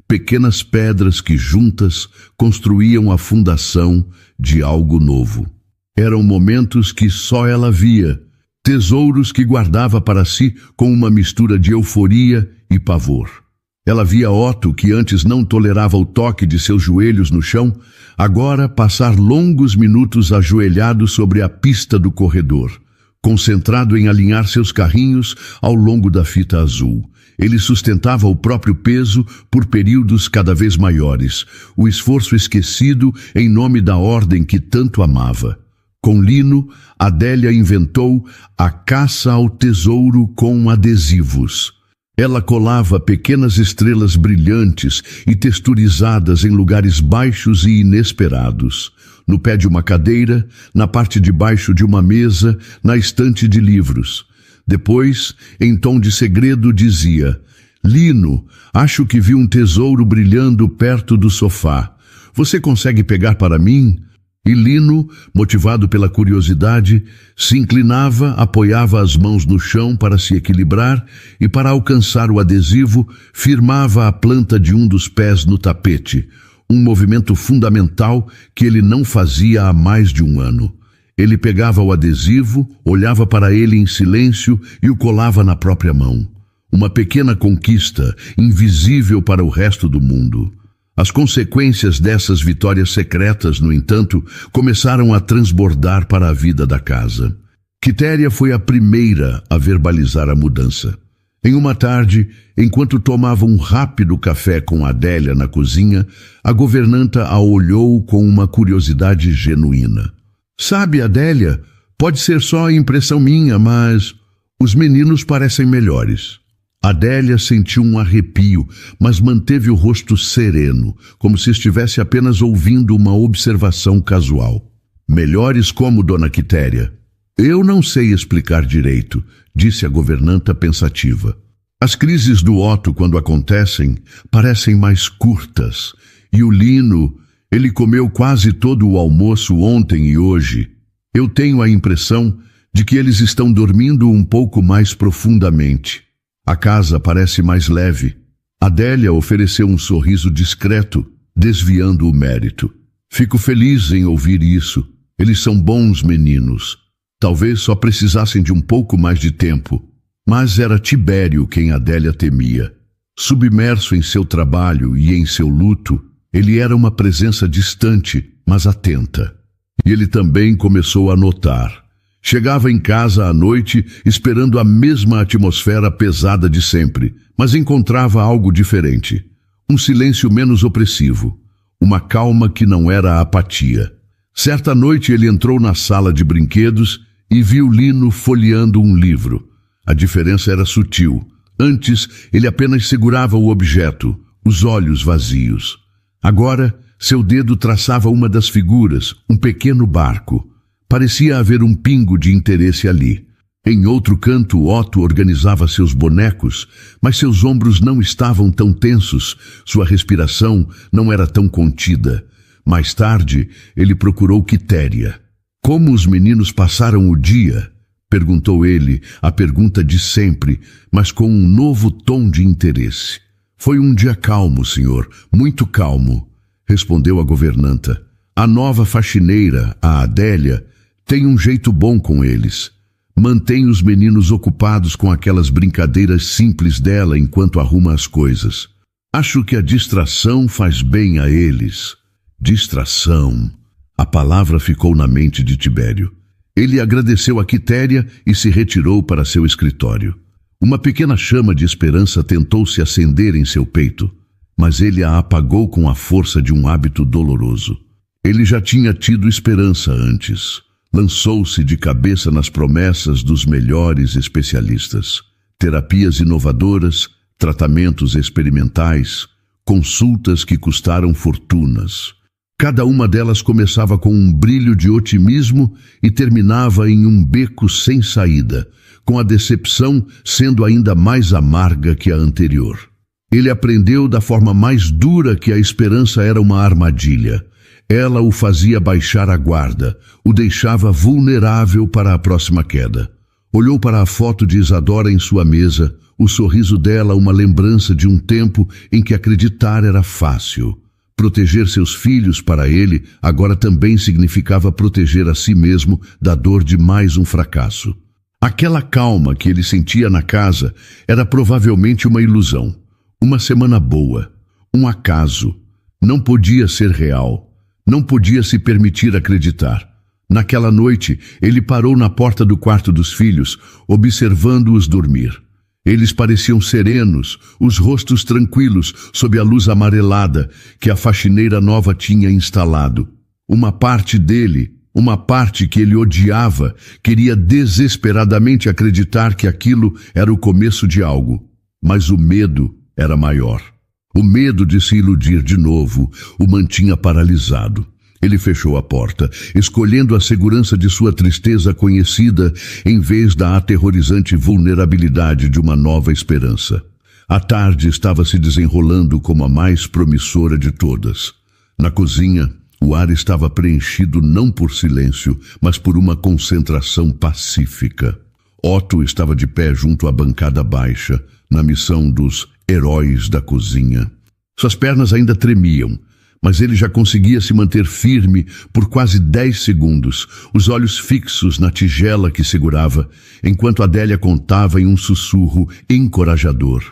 Speaker 1: pequenas pedras que juntas construíam a fundação de algo novo. Eram momentos que só ela via, tesouros que guardava para si com uma mistura de euforia e pavor. Ela via Otto, que antes não tolerava o toque de seus joelhos no chão, agora passar longos minutos ajoelhado sobre a pista do corredor, concentrado em alinhar seus carrinhos ao longo da fita azul. Ele sustentava o próprio peso por períodos cada vez maiores, o esforço esquecido em nome da ordem que tanto amava. Com Lino, Adélia inventou a caça ao tesouro com adesivos. Ela colava pequenas estrelas brilhantes e texturizadas em lugares baixos e inesperados. No pé de uma cadeira, na parte de baixo de uma mesa, na estante de livros. Depois, em tom de segredo, dizia: "Lino, acho que vi um tesouro brilhando perto do sofá. Você consegue pegar para mim?" E Lino, motivado pela curiosidade, se inclinava, apoiava as mãos no chão para se equilibrar e, para alcançar o adesivo, firmava a planta de um dos pés no tapete, um movimento fundamental que ele não fazia há mais de um ano. Ele pegava o adesivo, olhava para ele em silêncio e o colava na própria mão. Uma pequena conquista, invisível para o resto do mundo. As consequências dessas vitórias secretas, no entanto, começaram a transbordar para a vida da casa. Quitéria foi a primeira a verbalizar a mudança. Em uma tarde, enquanto tomava um rápido café com Adélia na cozinha, a governanta a olhou com uma curiosidade genuína. "Sabe, Adélia, pode ser só impressão minha, mas os meninos parecem melhores." Adélia sentiu um arrepio, mas manteve o rosto sereno, como se estivesse apenas ouvindo uma observação casual. "Melhores como, dona Quitéria?" "Eu não sei explicar direito", disse a governanta pensativa. "As crises do Otto, quando acontecem, parecem mais curtas. E o Lino, ele comeu quase todo o almoço ontem e hoje. Eu tenho a impressão de que eles estão dormindo um pouco mais profundamente. A casa parece mais leve." Adélia ofereceu um sorriso discreto, desviando o mérito. "Fico feliz em ouvir isso. Eles são bons meninos." Talvez só precisassem de um pouco mais de tempo, mas era Tibério quem Adélia temia. Submerso em seu trabalho e em seu luto, ele era uma presença distante, mas atenta. E ele também começou a notar. Chegava em casa à noite esperando a mesma atmosfera pesada de sempre, mas encontrava algo diferente. Um silêncio menos opressivo, uma calma que não era apatia. Certa noite ele entrou na sala de brinquedos e viu Lino folheando um livro. A diferença era sutil. Antes, ele apenas segurava o objeto, os olhos vazios. Agora, seu dedo traçava uma das figuras, um pequeno barco. Parecia haver um pingo de interesse ali. Em outro canto, Otto organizava seus bonecos, mas seus ombros não estavam tão tensos, sua respiração não era tão contida. Mais tarde, ele procurou Quitéria. Como os meninos passaram o dia? Perguntou ele, a pergunta de sempre, mas com um novo tom de interesse. Foi um dia calmo, senhor, muito calmo, respondeu a governanta. A nova faxineira, a Adélia, tem um jeito bom com eles. Mantém os meninos ocupados com aquelas brincadeiras simples dela enquanto arruma as coisas. Acho que a distração faz bem a eles. Distração. A palavra ficou na mente de Tibério. Ele agradeceu a Quitéria e se retirou para seu escritório. Uma pequena chama de esperança tentou se acender em seu peito, mas ele a apagou com a força de um hábito doloroso. Ele já tinha tido esperança antes. Lançou-se de cabeça nas promessas dos melhores especialistas. Terapias inovadoras, tratamentos experimentais, consultas que custaram fortunas. Cada uma delas começava com um brilho de otimismo e terminava em um beco sem saída, com a decepção sendo ainda mais amarga que a anterior. Ele aprendeu da forma mais dura que a esperança era uma armadilha. Ela o fazia baixar a guarda, o deixava vulnerável para a próxima queda. Olhou para a foto de Isadora em sua mesa, o sorriso dela uma lembrança de um tempo em que acreditar era fácil. Proteger seus filhos para ele agora também significava proteger a si mesmo da dor de mais um fracasso. Aquela calma que ele sentia na casa era provavelmente uma ilusão, uma semana boa, um acaso. Não podia ser real. Não podia se permitir acreditar. Naquela noite, ele parou na porta do quarto dos filhos, observando-os dormir. Eles pareciam serenos, os rostos tranquilos, sob a luz amarelada que a faxineira nova tinha instalado. Uma parte dele, uma parte que ele odiava, queria desesperadamente acreditar que aquilo era o começo de algo. Mas o medo era maior. O medo de se iludir de novo o mantinha paralisado. Ele fechou a porta, escolhendo a segurança de sua tristeza conhecida em vez da aterrorizante vulnerabilidade de uma nova esperança. A tarde estava se desenrolando como a mais promissora de todas. Na cozinha, o ar estava preenchido não por silêncio, mas por uma concentração pacífica. Otto estava de pé junto à bancada baixa, na missão dos heróis da cozinha. Suas pernas ainda tremiam, mas ele já conseguia se manter firme por quase 10 segundos, os olhos fixos na tigela que segurava, enquanto Adélia contava em um sussurro encorajador.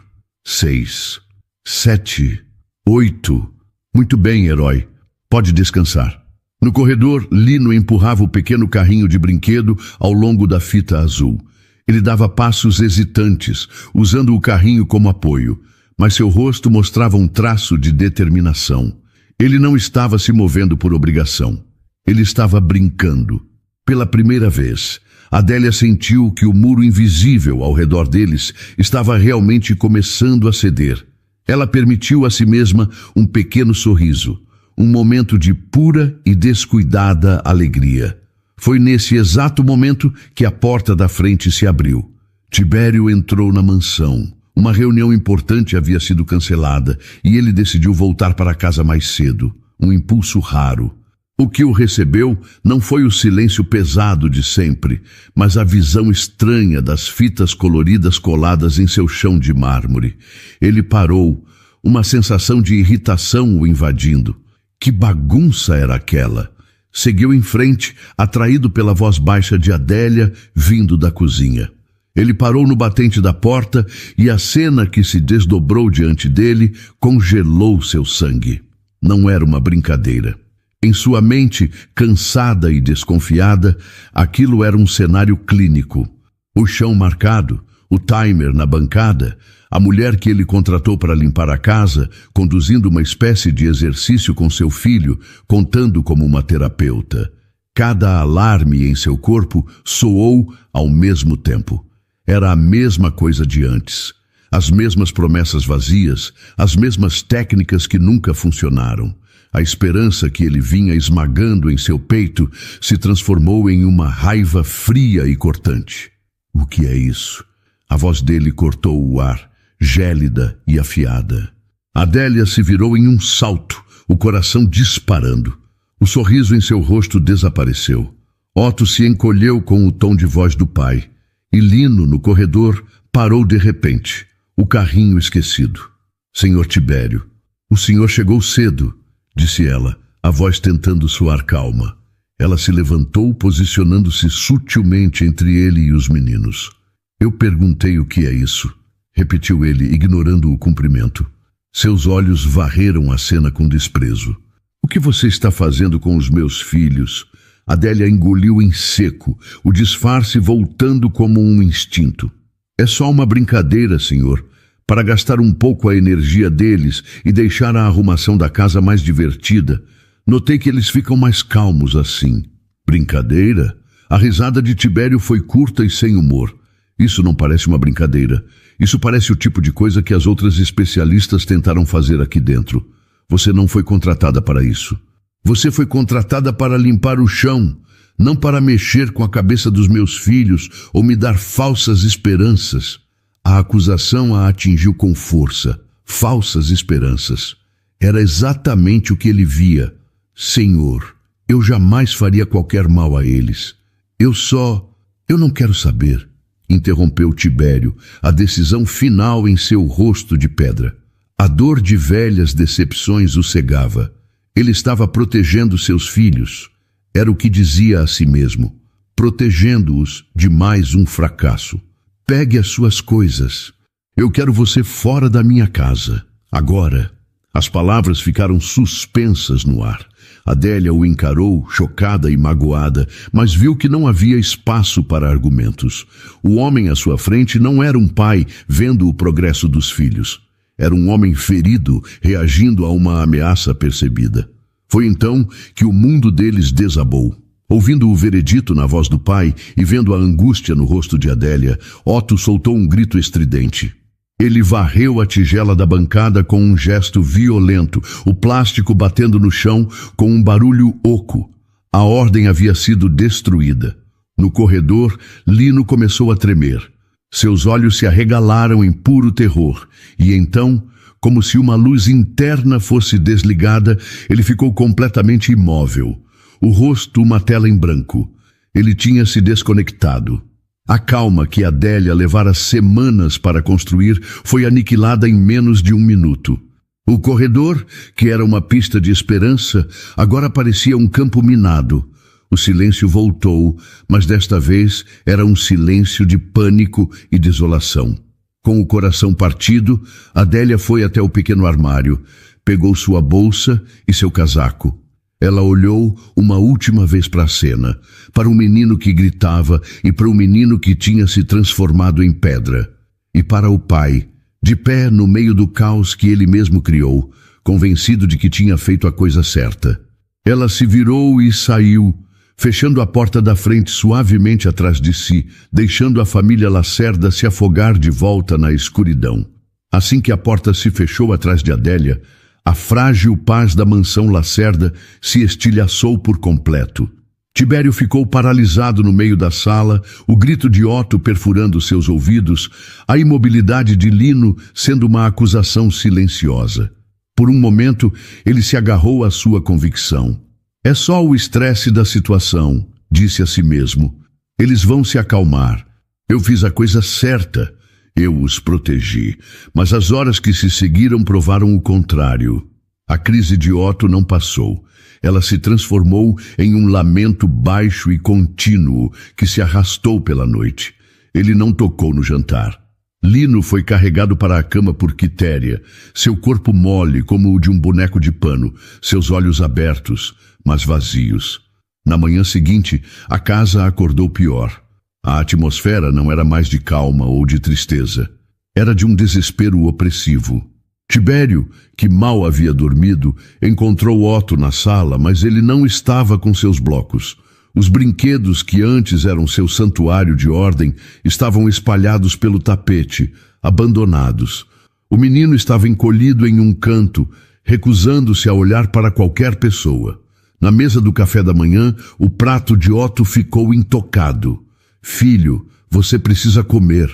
Speaker 1: 6, 7, 8. Muito bem, herói. Pode descansar. No corredor, Lino empurrava o pequeno carrinho de brinquedo ao longo da fita azul. Ele dava passos hesitantes, usando o carrinho como apoio, mas seu rosto mostrava um traço de determinação. Ele não estava se movendo por obrigação. Ele estava brincando. Pela primeira vez, Adélia sentiu que o muro invisível ao redor deles estava realmente começando a ceder. Ela permitiu a si mesma um pequeno sorriso, um momento de pura e descuidada alegria. Foi nesse exato momento que a porta da frente se abriu. Tibério entrou na mansão. Uma reunião importante havia sido cancelada e ele decidiu voltar para casa mais cedo. Um impulso raro. O que o recebeu não foi o silêncio pesado de sempre, mas a visão estranha das fitas coloridas coladas em seu chão de mármore. Ele parou, uma sensação de irritação o invadindo. Que bagunça era aquela? Seguiu em frente, atraído pela voz baixa de Adélia, vindo da cozinha. Ele parou no batente da porta e a cena que se desdobrou diante dele congelou seu sangue. Não era uma brincadeira. Em sua mente, cansada e desconfiada, aquilo era um cenário clínico. O chão marcado, o timer na bancada, a mulher que ele contratou para limpar a casa, conduzindo uma espécie de exercício com seu filho, contando como uma terapeuta. Cada alarme em seu corpo soou ao mesmo tempo. Era a mesma coisa de antes. As mesmas promessas vazias, as mesmas técnicas que nunca funcionaram. A esperança que ele vinha esmagando em seu peito se transformou em uma raiva fria e cortante. O que é isso? A voz dele cortou o ar, gélida e afiada. Adélia se virou em um salto, o coração disparando. O sorriso em seu rosto desapareceu. Otto se encolheu com o tom de voz do pai. E Lino, no corredor, parou de repente. O carrinho esquecido. Senhor Tibério, o senhor chegou cedo, disse ela, a voz tentando soar calma. Ela se levantou, posicionando-se sutilmente entre ele e os meninos. Eu perguntei o que é isso, repetiu ele, ignorando o cumprimento. Seus olhos varreram a cena com desprezo. O que você está fazendo com os meus filhos? Adélia engoliu em seco, o disfarce voltando como um instinto. É só uma brincadeira, senhor, para gastar um pouco a energia deles e deixar a arrumação da casa mais divertida. Notei que eles ficam mais calmos assim. Brincadeira? A risada de Tibério foi curta e sem humor. Isso não parece uma brincadeira. Isso parece o tipo de coisa que as outras especialistas tentaram fazer aqui dentro. Você não foi contratada para isso. Você foi contratada para limpar o chão, não para mexer com a cabeça dos meus filhos ou me dar falsas esperanças. A acusação a atingiu com força. Falsas esperanças. Era exatamente o que ele via. Senhor, eu jamais faria qualquer mal a eles. Eu não quero saber, interrompeu Tibério, a decisão final em seu rosto de pedra. A dor de velhas decepções o cegava. Ele estava protegendo seus filhos. Era o que dizia a si mesmo, protegendo-os de mais um fracasso. Pegue as suas coisas. Eu quero você fora da minha casa. Agora. As palavras ficaram suspensas no ar. Adélia o encarou, chocada e magoada, mas viu que não havia espaço para argumentos. O homem à sua frente não era um pai vendo o progresso dos filhos. Era um homem ferido, reagindo a uma ameaça percebida. Foi então que o mundo deles desabou. Ouvindo o veredito na voz do pai e vendo a angústia no rosto de Adélia, Otto soltou um grito estridente. Ele varreu a tigela da bancada com um gesto violento, o plástico batendo no chão com um barulho oco. A ordem havia sido destruída. No corredor, Lino começou a tremer. Seus olhos se arregalaram em puro terror, e então, como se uma luz interna fosse desligada, ele ficou completamente imóvel. O rosto uma tela em branco. Ele tinha se desconectado. A calma que Adélia levara semanas para construir foi aniquilada em menos de 1 minuto. O corredor, que era uma pista de esperança, agora parecia um campo minado. O silêncio voltou, mas desta vez era um silêncio de pânico e desolação. Com o coração partido, Adélia foi até o pequeno armário, pegou sua bolsa e seu casaco. Ela olhou uma última vez para a cena, para o menino que gritava e para o menino que tinha se transformado em pedra. E para o pai, de pé no meio do caos que ele mesmo criou, convencido de que tinha feito a coisa certa. Ela se virou e saiu, fechando a porta da frente suavemente atrás de si, deixando a família Lacerda se afogar de volta na escuridão. Assim que a porta se fechou atrás de Adélia, a frágil paz da mansão Lacerda se estilhaçou por completo. Tibério ficou paralisado no meio da sala, o grito de Otto perfurando seus ouvidos, a imobilidade de Lino sendo uma acusação silenciosa. Por um momento, ele se agarrou à sua convicção. É só o estresse da situação, disse a si mesmo. Eles vão se acalmar. Eu fiz a coisa certa. Eu os protegi, mas as horas que se seguiram provaram o contrário. A crise de Otto não passou. Ela se transformou em um lamento baixo e contínuo que se arrastou pela noite. Ele não tocou no jantar. Lino foi carregado para a cama por Quitéria, seu corpo mole como o de um boneco de pano, seus olhos abertos, mas vazios. Na manhã seguinte, a casa acordou pior. A atmosfera não era mais de calma ou de tristeza. Era de um desespero opressivo. Tibério, que mal havia dormido, encontrou Otto na sala, mas ele não estava com seus blocos. Os brinquedos que antes eram seu santuário de ordem estavam espalhados pelo tapete, abandonados. O menino estava encolhido em um canto, recusando-se a olhar para qualquer pessoa. Na mesa do café da manhã, o prato de Otto ficou intocado. "Filho, você precisa comer.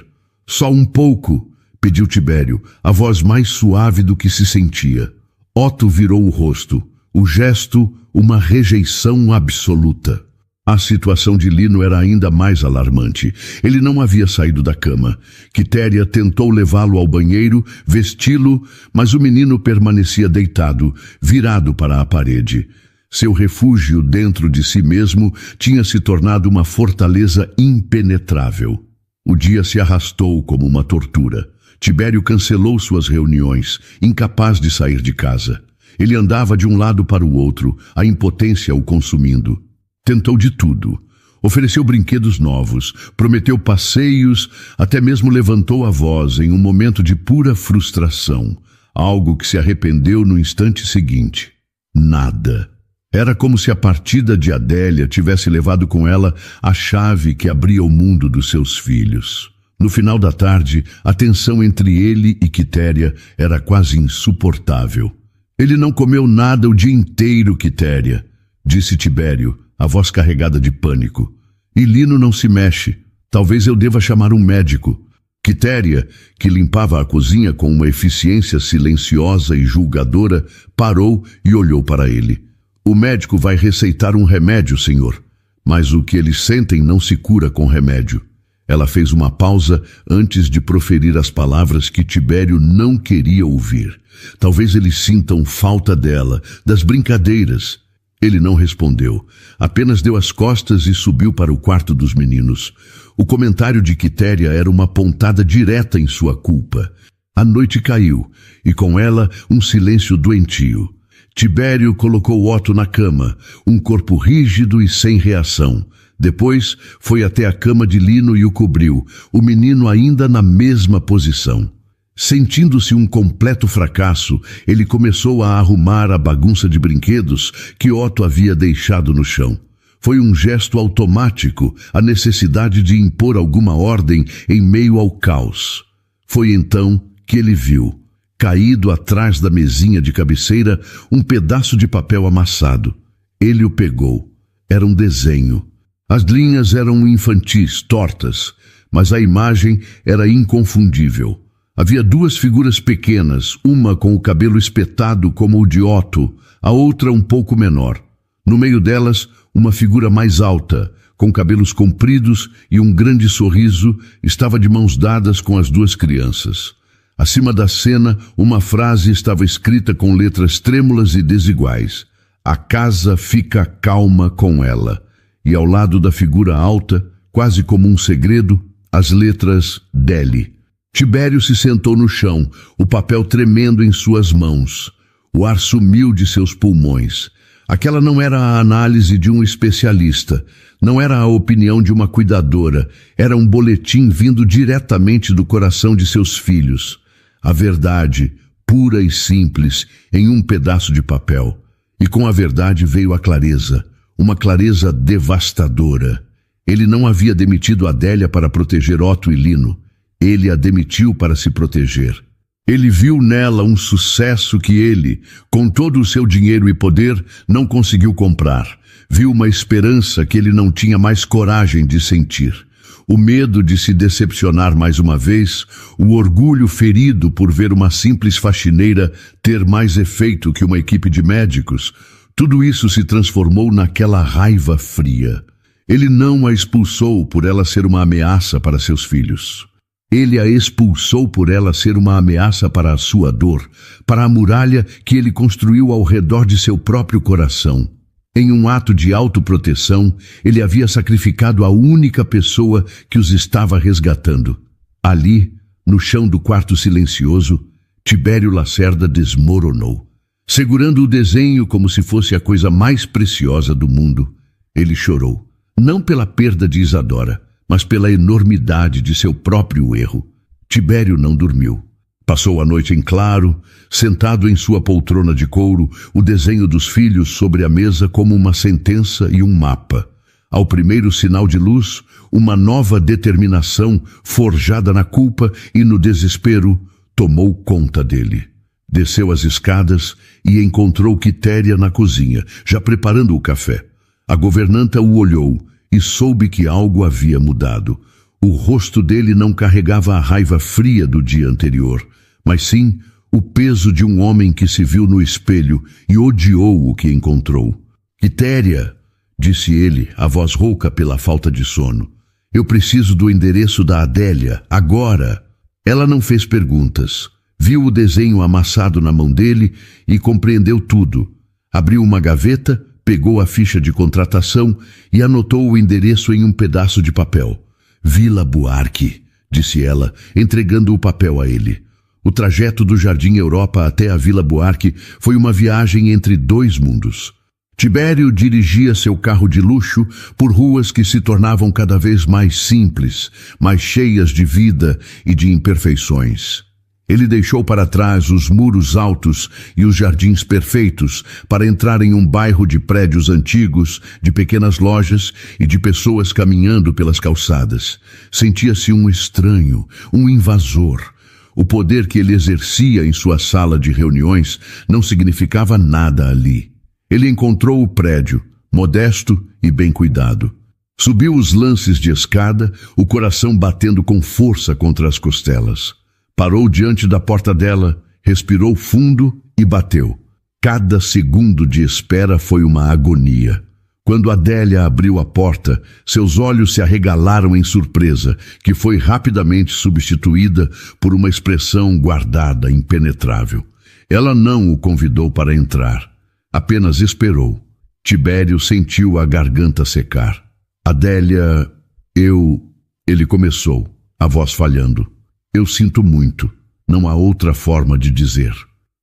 Speaker 1: Só um pouco", pediu Tibério, a voz mais suave do que se sentia. Otto virou o rosto. O gesto, uma rejeição absoluta. A situação de Lino era ainda mais alarmante. Ele não havia saído da cama. Quitéria tentou levá-lo ao banheiro, vesti-lo, mas o menino permanecia deitado, virado para a parede. Seu refúgio dentro de si mesmo tinha se tornado uma fortaleza impenetrável. O dia se arrastou como uma tortura. Tibério cancelou suas reuniões, incapaz de sair de casa. Ele andava de um lado para o outro, a impotência o consumindo. Tentou de tudo. Ofereceu brinquedos novos, prometeu passeios, até mesmo levantou a voz em um momento de pura frustração, algo que se arrependeu no instante seguinte. Nada. Era como se a partida de Adélia tivesse levado com ela a chave que abria o mundo dos seus filhos. No final da tarde, a tensão entre ele e Quitéria era quase insuportável. "Ele não comeu nada o dia inteiro, Quitéria", disse Tibério, a voz carregada de pânico. "E Lino não se mexe. Talvez eu deva chamar um médico." Quitéria, que limpava a cozinha com uma eficiência silenciosa e julgadora, parou e olhou para ele. "O médico vai receitar um remédio, senhor, mas o que eles sentem não se cura com remédio." Ela fez uma pausa antes de proferir as palavras que Tibério não queria ouvir. Talvez eles sintam falta dela, das brincadeiras. Ele não respondeu, apenas deu as costas e subiu para o quarto dos meninos. O comentário de Quitéria era uma pontada direta em sua culpa. A noite caiu, e com ela um silêncio doentio. Tibério colocou Otto na cama, um corpo rígido e sem reação. Depois foi até a cama de Lino e o cobriu, o menino ainda na mesma posição. Sentindo-se um completo fracasso, ele começou a arrumar a bagunça de brinquedos que Otto havia deixado no chão. Foi um gesto automático, a necessidade de impor alguma ordem em meio ao caos. Foi então que ele viu, caído atrás da mesinha de cabeceira, um pedaço de papel amassado. Ele o pegou. Era um desenho. As linhas eram infantis, tortas, mas a imagem era inconfundível. Havia duas figuras pequenas, uma com o cabelo espetado como o de Otto, a outra um pouco menor. No meio delas, uma figura mais alta, com cabelos compridos e um grande sorriso, estava de mãos dadas com as duas crianças. Acima da cena, uma frase estava escrita com letras trêmulas e desiguais. "A casa fica calma com ela." E ao lado da figura alta, quase como um segredo, as letras Deli. Tibério se sentou no chão, o papel tremendo em suas mãos. O ar sumiu de seus pulmões. Aquela não era a análise de um especialista, não era a opinião de uma cuidadora, era um boletim vindo diretamente do coração de seus filhos. A verdade, pura e simples, em um pedaço de papel. E com a verdade veio a clareza, uma clareza devastadora. Ele não havia demitido Adélia para proteger Otto e Lino. Ele a demitiu para se proteger. Ele viu nela um sucesso que ele, com todo o seu dinheiro e poder, não conseguiu comprar. Viu uma esperança que ele não tinha mais coragem de sentir. O medo de se decepcionar mais uma vez, o orgulho ferido por ver uma simples faxineira ter mais efeito que uma equipe de médicos, tudo isso se transformou naquela raiva fria. Ele não a expulsou por ela ser uma ameaça para seus filhos. Ele a expulsou por ela ser uma ameaça para a sua dor, para a muralha que ele construiu ao redor de seu próprio coração. Em um ato de autoproteção, ele havia sacrificado a única pessoa que os estava resgatando. Ali, no chão do quarto silencioso, Tibério Lacerda desmoronou. Segurando o desenho como se fosse a coisa mais preciosa do mundo, ele chorou, não pela perda de Isadora, mas pela enormidade de seu próprio erro. Tibério não dormiu. Passou a noite em claro, sentado em sua poltrona de couro, o desenho dos filhos sobre a mesa como uma sentença e um mapa. Ao primeiro sinal de luz, uma nova determinação, forjada na culpa e no desespero, tomou conta dele. Desceu as escadas e encontrou Quitéria na cozinha, já preparando o café. A governanta o olhou e soube que algo havia mudado. O rosto dele não carregava a raiva fria do dia anterior, mas sim o peso de um homem que se viu no espelho e odiou o que encontrou. Quitéria, disse ele, a voz rouca pela falta de sono. Eu preciso do endereço da Adélia, agora. Ela não fez perguntas. Viu o desenho amassado na mão dele e compreendeu tudo. Abriu uma gaveta, pegou a ficha de contratação e anotou o endereço em um pedaço de papel. Vila Buarque, disse ela, entregando o papel a ele. O trajeto do Jardim Europa até a Vila Buarque foi uma viagem entre dois mundos. Tibério dirigia seu carro de luxo por ruas que se tornavam cada vez mais simples, mais cheias de vida e de imperfeições. Ele deixou para trás os muros altos e os jardins perfeitos para entrar em um bairro de prédios antigos, de pequenas lojas e de pessoas caminhando pelas calçadas. Sentia-se um estranho, um invasor. O poder que ele exercia em sua sala de reuniões não significava nada ali. Ele encontrou o prédio, modesto e bem cuidado. Subiu os lances de escada, o coração batendo com força contra as costelas. Parou diante da porta dela, respirou fundo e bateu. Cada segundo de espera foi uma agonia. Quando Adélia abriu a porta, seus olhos se arregalaram em surpresa, que foi rapidamente substituída por uma expressão guardada, impenetrável. Ela não o convidou para entrar, apenas esperou. Tibério sentiu a garganta secar. Adélia, Ele começou, a voz falhando. Eu sinto muito, não há outra forma de dizer.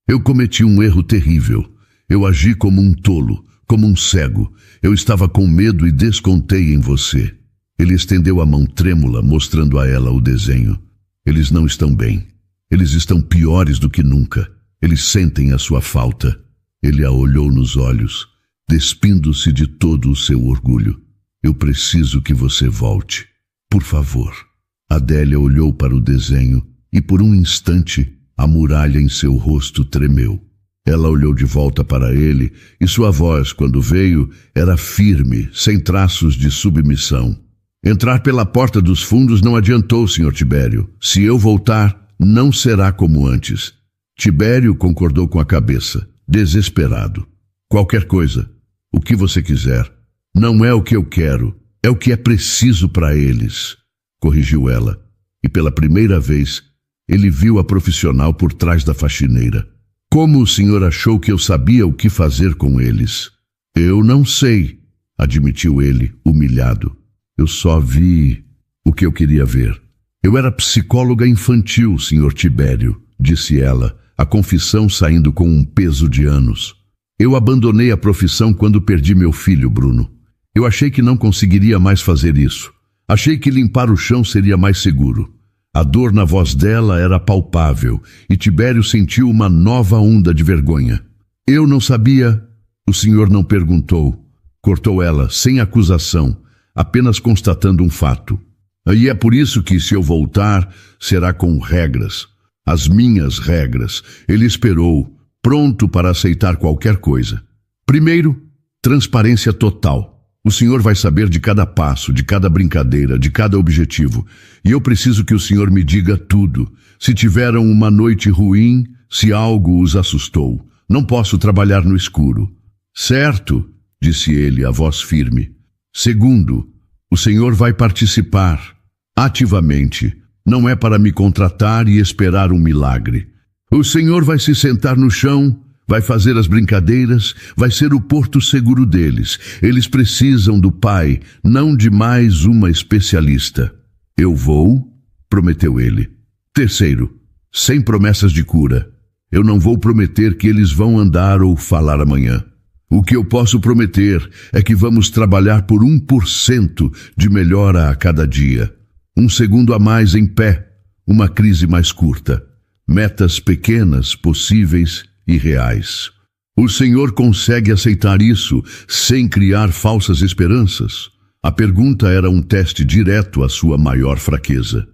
Speaker 1: Eu cometi um erro terrível. Eu agi como um tolo, como um cego. Eu estava com medo e descontei em você. Ele estendeu a mão trêmula, mostrando a ela o desenho. Eles não estão bem. Eles estão piores do que nunca. Eles sentem a sua falta. Ele a olhou nos olhos, despindo-se de todo o seu orgulho. Eu preciso que você volte. Por favor. Adélia olhou para o desenho e, por um instante, a muralha em seu rosto tremeu. Ela olhou de volta para ele e sua voz, quando veio, era firme, sem traços de submissão. Entrar pela porta dos fundos não adiantou, Sr. Tibério. Se eu voltar, não será como antes. Tibério concordou com a cabeça, desesperado. Qualquer coisa, o que você quiser. Não é o que eu quero, é o que é preciso para eles. Corrigiu ela, e pela primeira vez, ele viu a profissional por trás da faxineira. Como o senhor achou que eu sabia o que fazer com eles? Eu não sei, admitiu ele, humilhado. Eu só vi o que eu queria ver. Eu era psicóloga infantil, Sr. Tibério, disse ela, a confissão saindo com um peso de anos. Eu abandonei a profissão quando perdi meu filho, Bruno. Eu achei que não conseguiria mais fazer isso. Achei que limpar o chão seria mais seguro. A dor na voz dela era palpável e Tibério sentiu uma nova onda de vergonha. Eu não sabia. O senhor não perguntou. Cortou ela, sem acusação, apenas constatando um fato. E é por isso que, se eu voltar, será com regras. As minhas regras. Ele esperou, pronto para aceitar qualquer coisa. Primeiro, transparência total. O senhor vai saber de cada passo, de cada brincadeira, de cada objetivo. E eu preciso que o senhor me diga tudo. Se tiveram uma noite ruim, se algo os assustou. Não posso trabalhar no escuro. Certo, disse ele, a voz firme. Segundo, o senhor vai participar, ativamente, Não é para me contratar e esperar um milagre. O Senhor vai se sentar no chão, vai fazer as brincadeiras, vai ser o porto seguro deles. Eles precisam do Pai, não de mais uma especialista. Eu vou, prometeu ele. Terceiro, sem promessas de cura. Eu não vou prometer que eles vão andar ou falar amanhã. O que eu posso prometer é que vamos trabalhar por 1% de melhora a cada dia. 1 segundo a mais em pé, uma crise mais curta. Metas pequenas, possíveis e reais. O Senhor consegue aceitar isso sem criar falsas esperanças? A pergunta era um teste direto à sua maior fraqueza.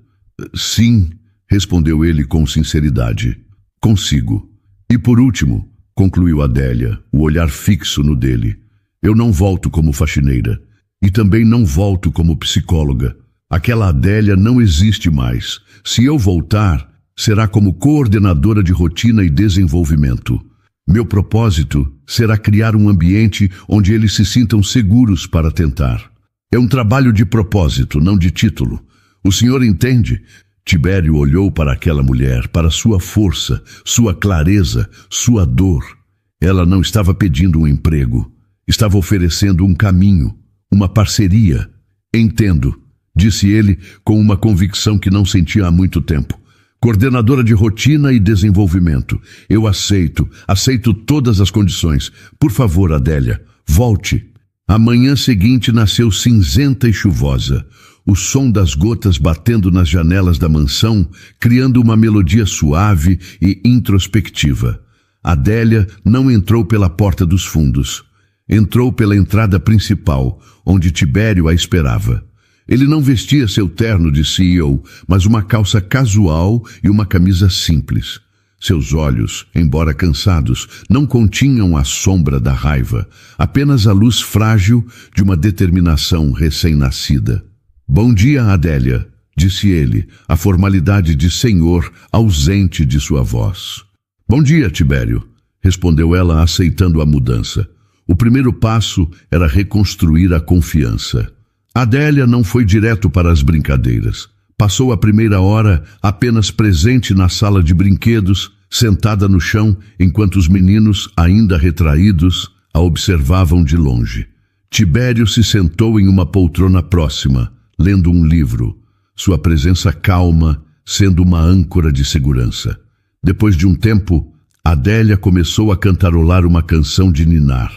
Speaker 1: Sim, respondeu ele com sinceridade. Consigo. E por último, concluiu Adélia, o olhar fixo no dele. Eu não volto como faxineira. E também não volto como psicóloga. Aquela Adélia não existe mais. Se eu voltar, será como coordenadora de rotina e desenvolvimento. Meu propósito será criar um ambiente onde eles se sintam seguros para tentar. É um trabalho de propósito, não de título. O senhor entende? Tibério olhou para aquela mulher, para sua força, sua clareza, sua dor. Ela não estava pedindo um emprego. Estava oferecendo um caminho, uma parceria. Entendo, disse ele com uma convicção que não sentia há muito tempo. Coordenadora de rotina e desenvolvimento. Eu aceito todas as condições. Por favor, Adélia, volte. A manhã seguinte nasceu cinzenta e chuvosa. O som das gotas batendo nas janelas da mansão, criando uma melodia suave e introspectiva. Adélia não entrou pela porta dos fundos. Entrou pela entrada principal, onde Tibério a esperava. Ele não vestia seu terno de CEO, mas uma calça casual e uma camisa simples. Seus olhos, embora cansados, não continham a sombra da raiva, apenas a luz frágil de uma determinação recém-nascida. Bom dia, Adélia, disse ele, a formalidade de senhor ausente de sua voz. Bom dia, Tibério, respondeu ela, aceitando a mudança. O primeiro passo era reconstruir a confiança. Adélia não foi direto para as brincadeiras. Passou a primeira hora apenas presente na sala de brinquedos, sentada no chão, enquanto os meninos, ainda retraídos, a observavam de longe. Tibério se sentou em uma poltrona próxima, lendo um livro, sua presença calma, sendo uma âncora de segurança. Depois de um tempo, Adélia começou a cantarolar uma canção de ninar,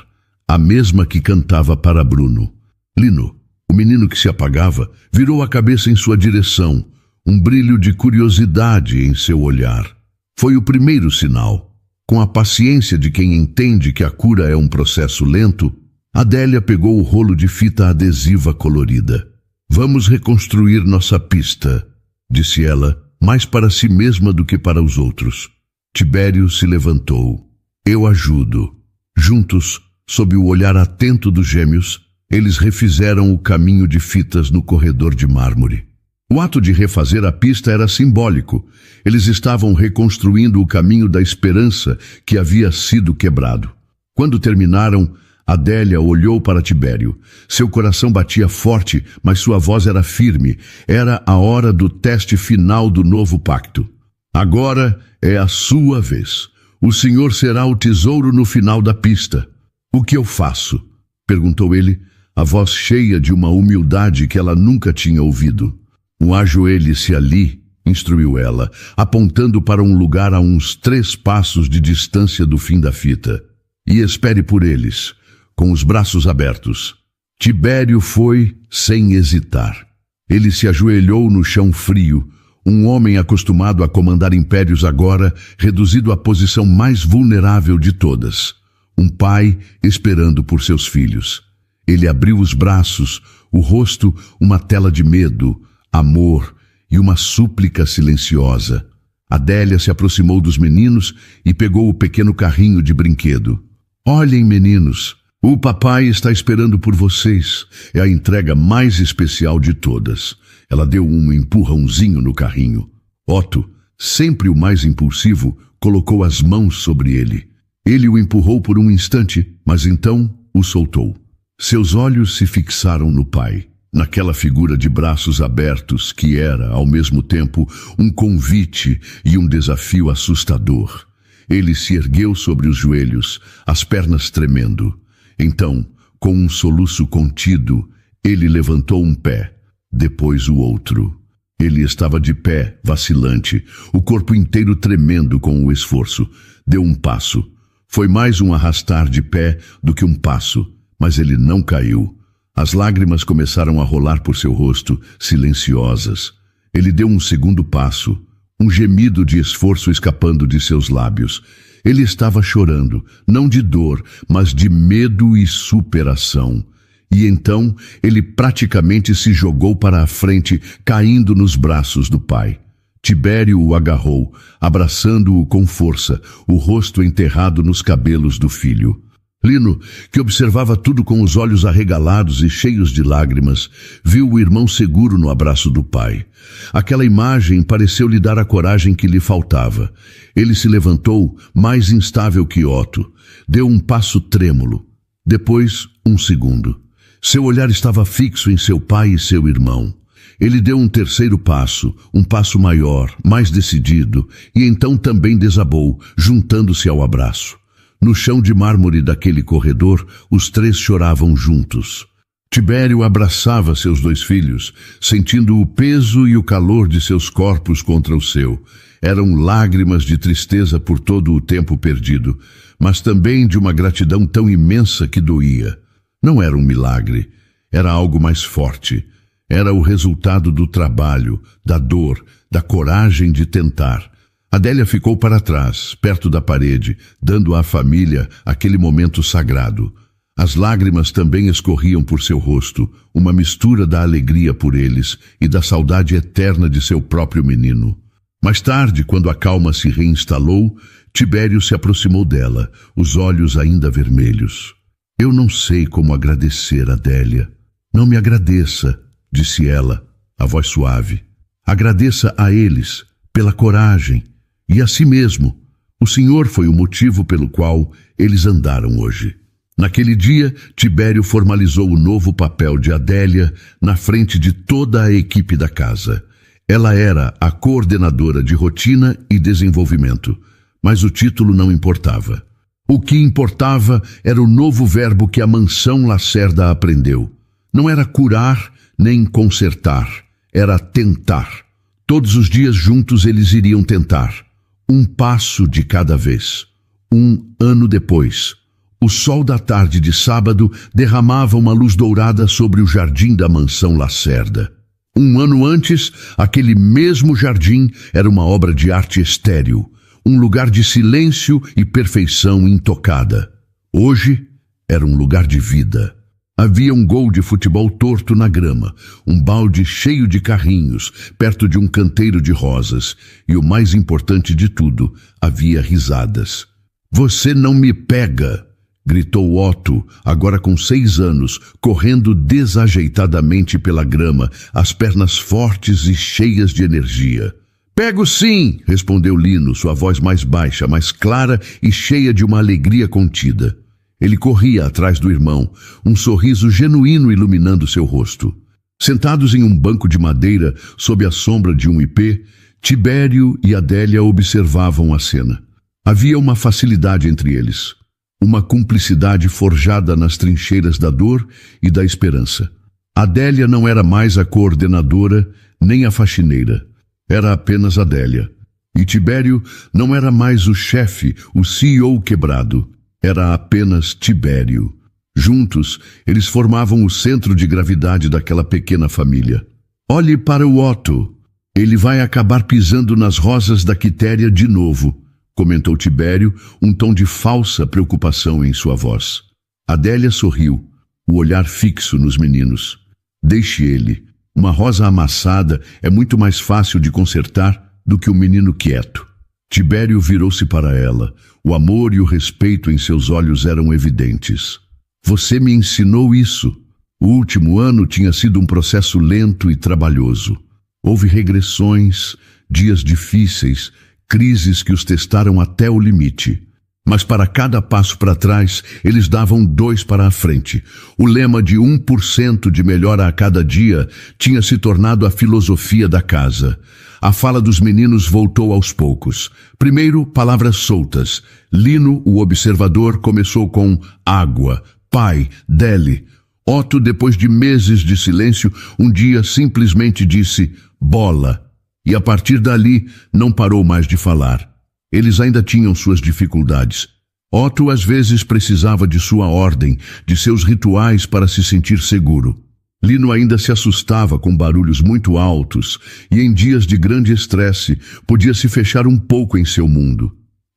Speaker 1: a mesma que cantava para Bruno. Lino, o menino que se apagava, virou a cabeça em sua direção, um brilho de curiosidade em seu olhar. Foi o primeiro sinal. Com a paciência de quem entende que a cura é um processo lento, Adélia pegou o rolo de fita adesiva colorida. Vamos reconstruir nossa pista, disse ela, mais para si mesma do que para os outros. Tibério se levantou. Eu ajudo. Juntos, sob o olhar atento dos gêmeos, eles refizeram o caminho de fitas no corredor de mármore. O ato de refazer a pista era simbólico. Eles estavam reconstruindo o caminho da esperança que havia sido quebrado. Quando terminaram, Adélia olhou para Tibério. Seu coração batia forte, mas sua voz era firme. Era a hora do teste final do novo pacto. Agora é a sua vez. O senhor será o tesouro no final da pista. O que eu faço? Perguntou ele, a voz cheia de uma humildade que ela nunca tinha ouvido. Ajoelhe-se ali, instruiu ela, apontando para um lugar a uns 3 passos de distância do fim da fita. E espere por eles, com os braços abertos. Tibério foi sem hesitar. Ele se ajoelhou no chão frio, um homem acostumado a comandar impérios agora, reduzido à posição mais vulnerável de todas. Um pai esperando por seus filhos. Ele abriu os braços, o rosto uma tela de medo, amor e uma súplica silenciosa. Adélia se aproximou dos meninos e pegou o pequeno carrinho de brinquedo. Olhem, meninos, o papai está esperando por vocês. É a entrega mais especial de todas. Ela deu um empurrãozinho no carrinho. Otto, sempre o mais impulsivo, colocou as mãos sobre ele. Ele o empurrou por um instante, mas então o soltou. Seus olhos se fixaram no pai. naquela figura de braços abertos que era, ao mesmo tempo, um convite e um desafio assustador. Ele se ergueu sobre os joelhos, as pernas tremendo. Então, com um soluço contido, ele levantou um pé, depois o outro. Ele estava de pé, vacilante, o corpo inteiro tremendo com o esforço. Deu um passo. Foi mais um arrastar de pé do que um passo, mas ele não caiu. As lágrimas começaram a rolar por seu rosto, silenciosas. Ele deu um segundo passo, um gemido de esforço escapando de seus lábios. Ele estava chorando, não de dor, mas de medo e superação. E então ele praticamente se jogou para a frente, caindo nos braços do pai. Tibério o agarrou, abraçando-o com força, o rosto enterrado nos cabelos do filho. Lino, que observava tudo com os olhos arregalados e cheios de lágrimas, viu o irmão seguro no abraço do pai. Aquela imagem pareceu lhe dar a coragem que lhe faltava. Ele se levantou, mais instável que Otto. Deu um passo trêmulo. Depois, um segundo. Seu olhar estava fixo em seu pai e seu irmão. Ele deu um terceiro passo, um passo maior, mais decidido, e então também desabou, juntando-se ao abraço. No chão de mármore daquele corredor, os três choravam juntos. Tibério abraçava seus dois filhos, sentindo o peso e o calor de seus corpos contra o seu. Eram lágrimas de tristeza por todo o tempo perdido, mas também de uma gratidão tão imensa que doía. Não era um milagre, era algo mais forte. Era o resultado do trabalho, da dor, da coragem de tentar. Adélia ficou para trás, perto da parede, dando à família aquele momento sagrado. As lágrimas também escorriam por seu rosto, uma mistura da alegria por eles e da saudade eterna de seu próprio menino. Mais tarde, quando a calma se reinstalou, Tibério se aproximou dela, os olhos ainda vermelhos. Eu não sei como agradecer, Adélia. Não me agradeça, disse ela, a voz suave. Agradeça a eles, pela coragem, e a si mesmo. O Senhor foi o motivo pelo qual eles andaram hoje. Naquele dia, Tibério formalizou o novo papel de Adélia na frente de toda a equipe da casa. Ela era a coordenadora de rotina e desenvolvimento, mas o título não importava. O que importava era o novo verbo que a mansão Lacerda aprendeu. Não era curar nem consertar, era tentar. Todos os dias juntos eles iriam tentar. Um passo de cada vez. Um ano depois, o sol da tarde de sábado derramava uma luz dourada sobre o jardim da mansão Lacerda. Um ano antes, aquele mesmo jardim era uma obra de arte estéril, um lugar de silêncio e perfeição intocada. Hoje, era um lugar de vida. Havia um gol de futebol torto na grama, um balde cheio de carrinhos, perto de um canteiro de rosas, e o mais importante de tudo, havia risadas. Você não me pega! Gritou Otto, agora com 6 anos, correndo desajeitadamente pela grama, as pernas fortes e cheias de energia. Pego sim! Respondeu Lino, sua voz mais baixa, mais clara e cheia de uma alegria contida. Ele corria atrás do irmão, um sorriso genuíno iluminando seu rosto. Sentados em um banco de madeira, sob a sombra de um ipê, Tibério e Adélia observavam a cena. Havia uma facilidade entre eles, uma cumplicidade forjada nas trincheiras da dor e da esperança. Adélia não era mais a coordenadora, nem a faxineira. Era apenas Adélia. E Tibério não era mais o chefe, o CEO quebrado. Era apenas Tibério. Juntos, eles formavam o centro de gravidade daquela pequena família. Olhe para o Otto. Ele vai acabar pisando nas rosas da Quitéria de novo, comentou Tibério, um tom de falsa preocupação em sua voz. Adélia sorriu, o olhar fixo nos meninos. Deixe ele. Uma rosa amassada é muito mais fácil de consertar do que um menino quieto. Tibério virou-se para ela. O amor e o respeito em seus olhos eram evidentes. Você me ensinou isso. O último ano tinha sido um processo lento e trabalhoso. Houve regressões, dias difíceis, crises que os testaram até o limite. Mas para cada passo para trás, eles davam 2 para a frente. O lema de 1% de melhora a cada dia tinha se tornado a filosofia da casa. A fala dos meninos voltou aos poucos. Primeiro, palavras soltas. Lino, o observador, começou com água, pai, dele. Otto, depois de meses de silêncio, um dia simplesmente disse bola. E a partir dali, não parou mais de falar. Eles ainda tinham suas dificuldades. Otto às vezes precisava de sua ordem, de seus rituais para se sentir seguro. Lino ainda se assustava com barulhos muito altos e em dias de grande estresse podia se fechar um pouco em seu mundo.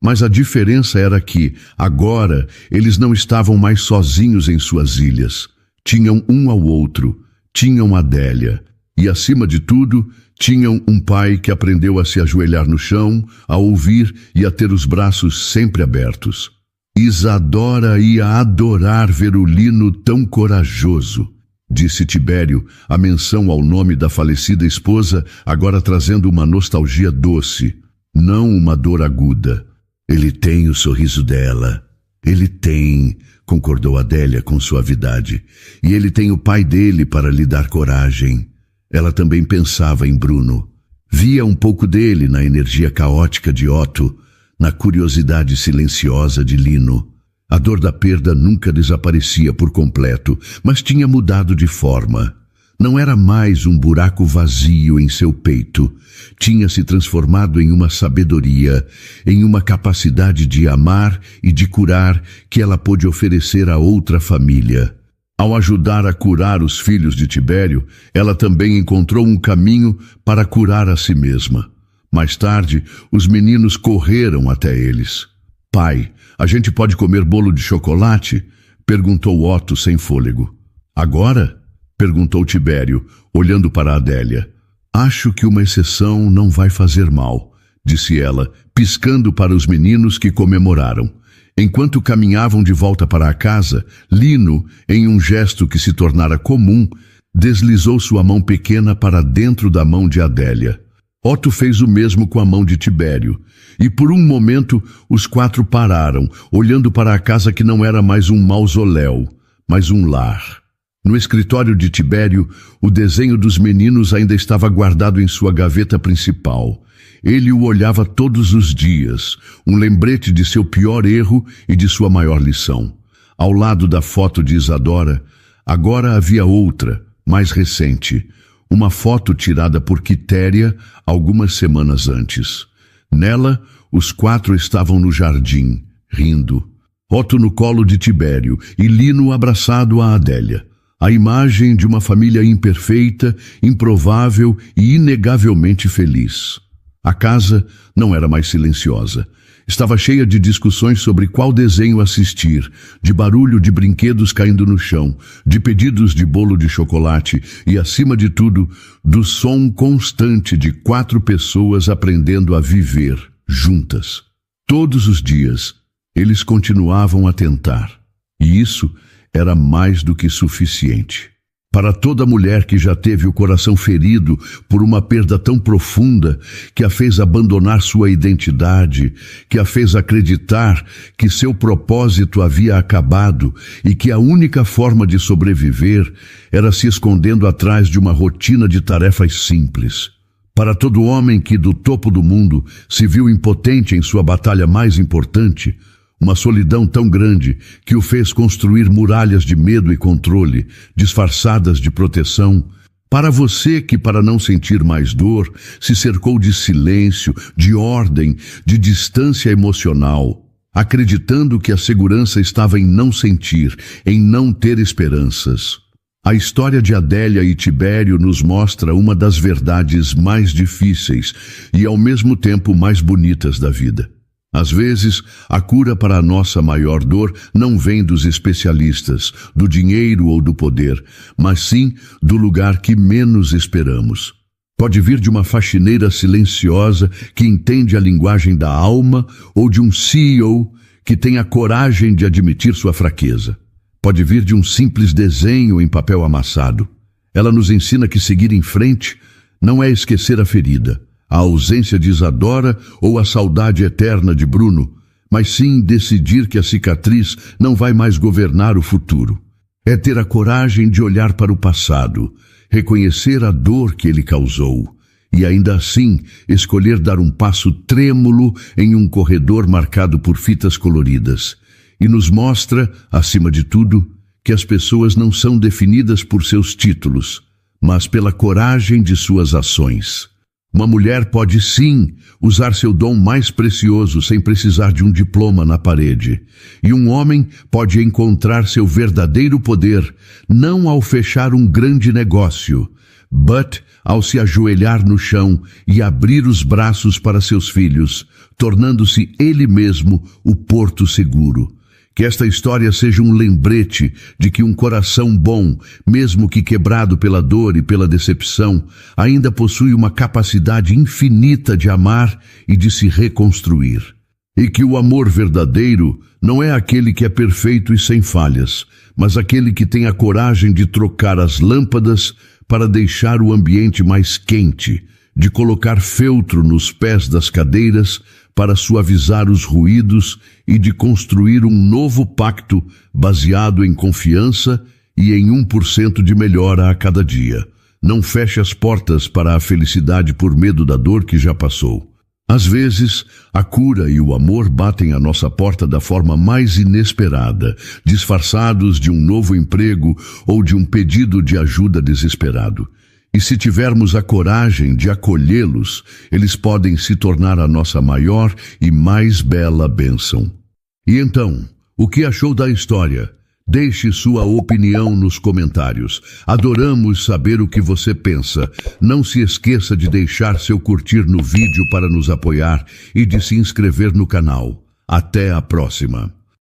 Speaker 1: Mas a diferença era que, agora, eles não estavam mais sozinhos em suas ilhas. Tinham um ao outro, tinham Adélia e, acima de tudo, tinham um pai que aprendeu a se ajoelhar no chão, a ouvir e a ter os braços sempre abertos. Isadora ia adorar ver o Lino tão corajoso, disse Tibério, a menção ao nome da falecida esposa, agora trazendo uma nostalgia doce, não uma dor aguda. Ele tem o sorriso dela. Ele tem, concordou Adélia com suavidade, e ele tem o pai dele para lhe dar coragem. Ela também pensava em Bruno. Via um pouco dele na energia caótica de Otto, na curiosidade silenciosa de Lino. A dor da perda nunca desaparecia por completo, mas tinha mudado de forma. Não era mais um buraco vazio em seu peito. Tinha se transformado em uma sabedoria, em uma capacidade de amar e de curar que ela pôde oferecer a outra família. Ao ajudar a curar os filhos de Tibério, ela também encontrou um caminho para curar a si mesma. Mais tarde, os meninos correram até eles. Pai, a gente pode comer bolo de chocolate? Perguntou Otto sem fôlego. Agora? Perguntou Tibério, olhando para Adélia. Acho que uma exceção não vai fazer mal, disse ela, piscando para os meninos que comemoraram. Enquanto caminhavam de volta para a casa, Lino, em um gesto que se tornara comum, deslizou sua mão pequena para dentro da mão de Adélia. Otto fez o mesmo com a mão de Tibério, e por um momento os 4 pararam, olhando para a casa que não era mais um mausoléu, mas um lar. No escritório de Tibério, o desenho dos meninos ainda estava guardado em sua gaveta principal. Ele o olhava todos os dias, um lembrete de seu pior erro e de sua maior lição. Ao lado da foto de Isadora, agora havia outra, mais recente, uma foto tirada por Quitéria algumas semanas antes. Nela, os 4 estavam no jardim, rindo. Otto no colo de Tibério e Lino abraçado a Adélia. A imagem de uma família imperfeita, improvável e inegavelmente feliz. A casa não era mais silenciosa. Estava cheia de discussões sobre qual desenho assistir, de barulho de brinquedos caindo no chão, de pedidos de bolo de chocolate e, acima de tudo, do som constante de 4 pessoas aprendendo a viver juntas. Todos os dias, eles continuavam a tentar. E isso era mais do que suficiente. Para toda mulher que já teve o coração ferido por uma perda tão profunda que a fez abandonar sua identidade, que a fez acreditar que seu propósito havia acabado e que a única forma de sobreviver era se escondendo atrás de uma rotina de tarefas simples. Para todo homem que do topo do mundo se viu impotente em sua batalha mais importante, uma solidão tão grande que o fez construir muralhas de medo e controle, disfarçadas de proteção. Para você que, para não sentir mais dor, se cercou de silêncio, de ordem, de distância emocional, acreditando que a segurança estava em não sentir, em não ter esperanças. A história de Adélia e Tibério nos mostra uma das verdades mais difíceis e, ao mesmo tempo, mais bonitas da vida. Às vezes, a cura para a nossa maior dor não vem dos especialistas, do dinheiro ou do poder, mas sim do lugar que menos esperamos. Pode vir de uma faxineira silenciosa que entende a linguagem da alma ou de um CEO que tem a coragem de admitir sua fraqueza. Pode vir de um simples desenho em papel amassado. Ela nos ensina que seguir em frente não é esquecer a ferida, a ausência de Isadora ou a saudade eterna de Bruno, mas sim decidir que a cicatriz não vai mais governar o futuro. É ter a coragem de olhar para o passado, reconhecer a dor que ele causou e ainda assim escolher dar um passo trêmulo em um corredor marcado por fitas coloridas. E nos mostra, acima de tudo, que as pessoas não são definidas por seus títulos, mas pela coragem de suas ações. Uma mulher pode sim usar seu dom mais precioso sem precisar de um diploma na parede. E um homem pode encontrar seu verdadeiro poder não ao fechar um grande negócio, but ao se ajoelhar no chão e abrir os braços para seus filhos, tornando-se ele mesmo o porto seguro. Que esta história seja um lembrete de que um coração bom, mesmo que quebrado pela dor e pela decepção, ainda possui uma capacidade infinita de amar e de se reconstruir. E que o amor verdadeiro não é aquele que é perfeito e sem falhas, mas aquele que tem a coragem de trocar as lâmpadas para deixar o ambiente mais quente, de colocar feltro nos pés das cadeiras para suavizar os ruídos e de construir um novo pacto baseado em confiança e em 1% de melhora a cada dia. Não feche as portas para a felicidade por medo da dor que já passou. Às vezes, a cura e o amor batem à nossa porta da forma mais inesperada, disfarçados de um novo emprego ou de um pedido de ajuda desesperado. E se tivermos a coragem de acolhê-los, eles podem se tornar a nossa maior e mais bela bênção. E então, o que achou da história? Deixe sua opinião nos comentários. Adoramos saber o que você pensa. Não se esqueça de deixar seu curtir no vídeo para nos apoiar e de se inscrever no canal. Até a próxima!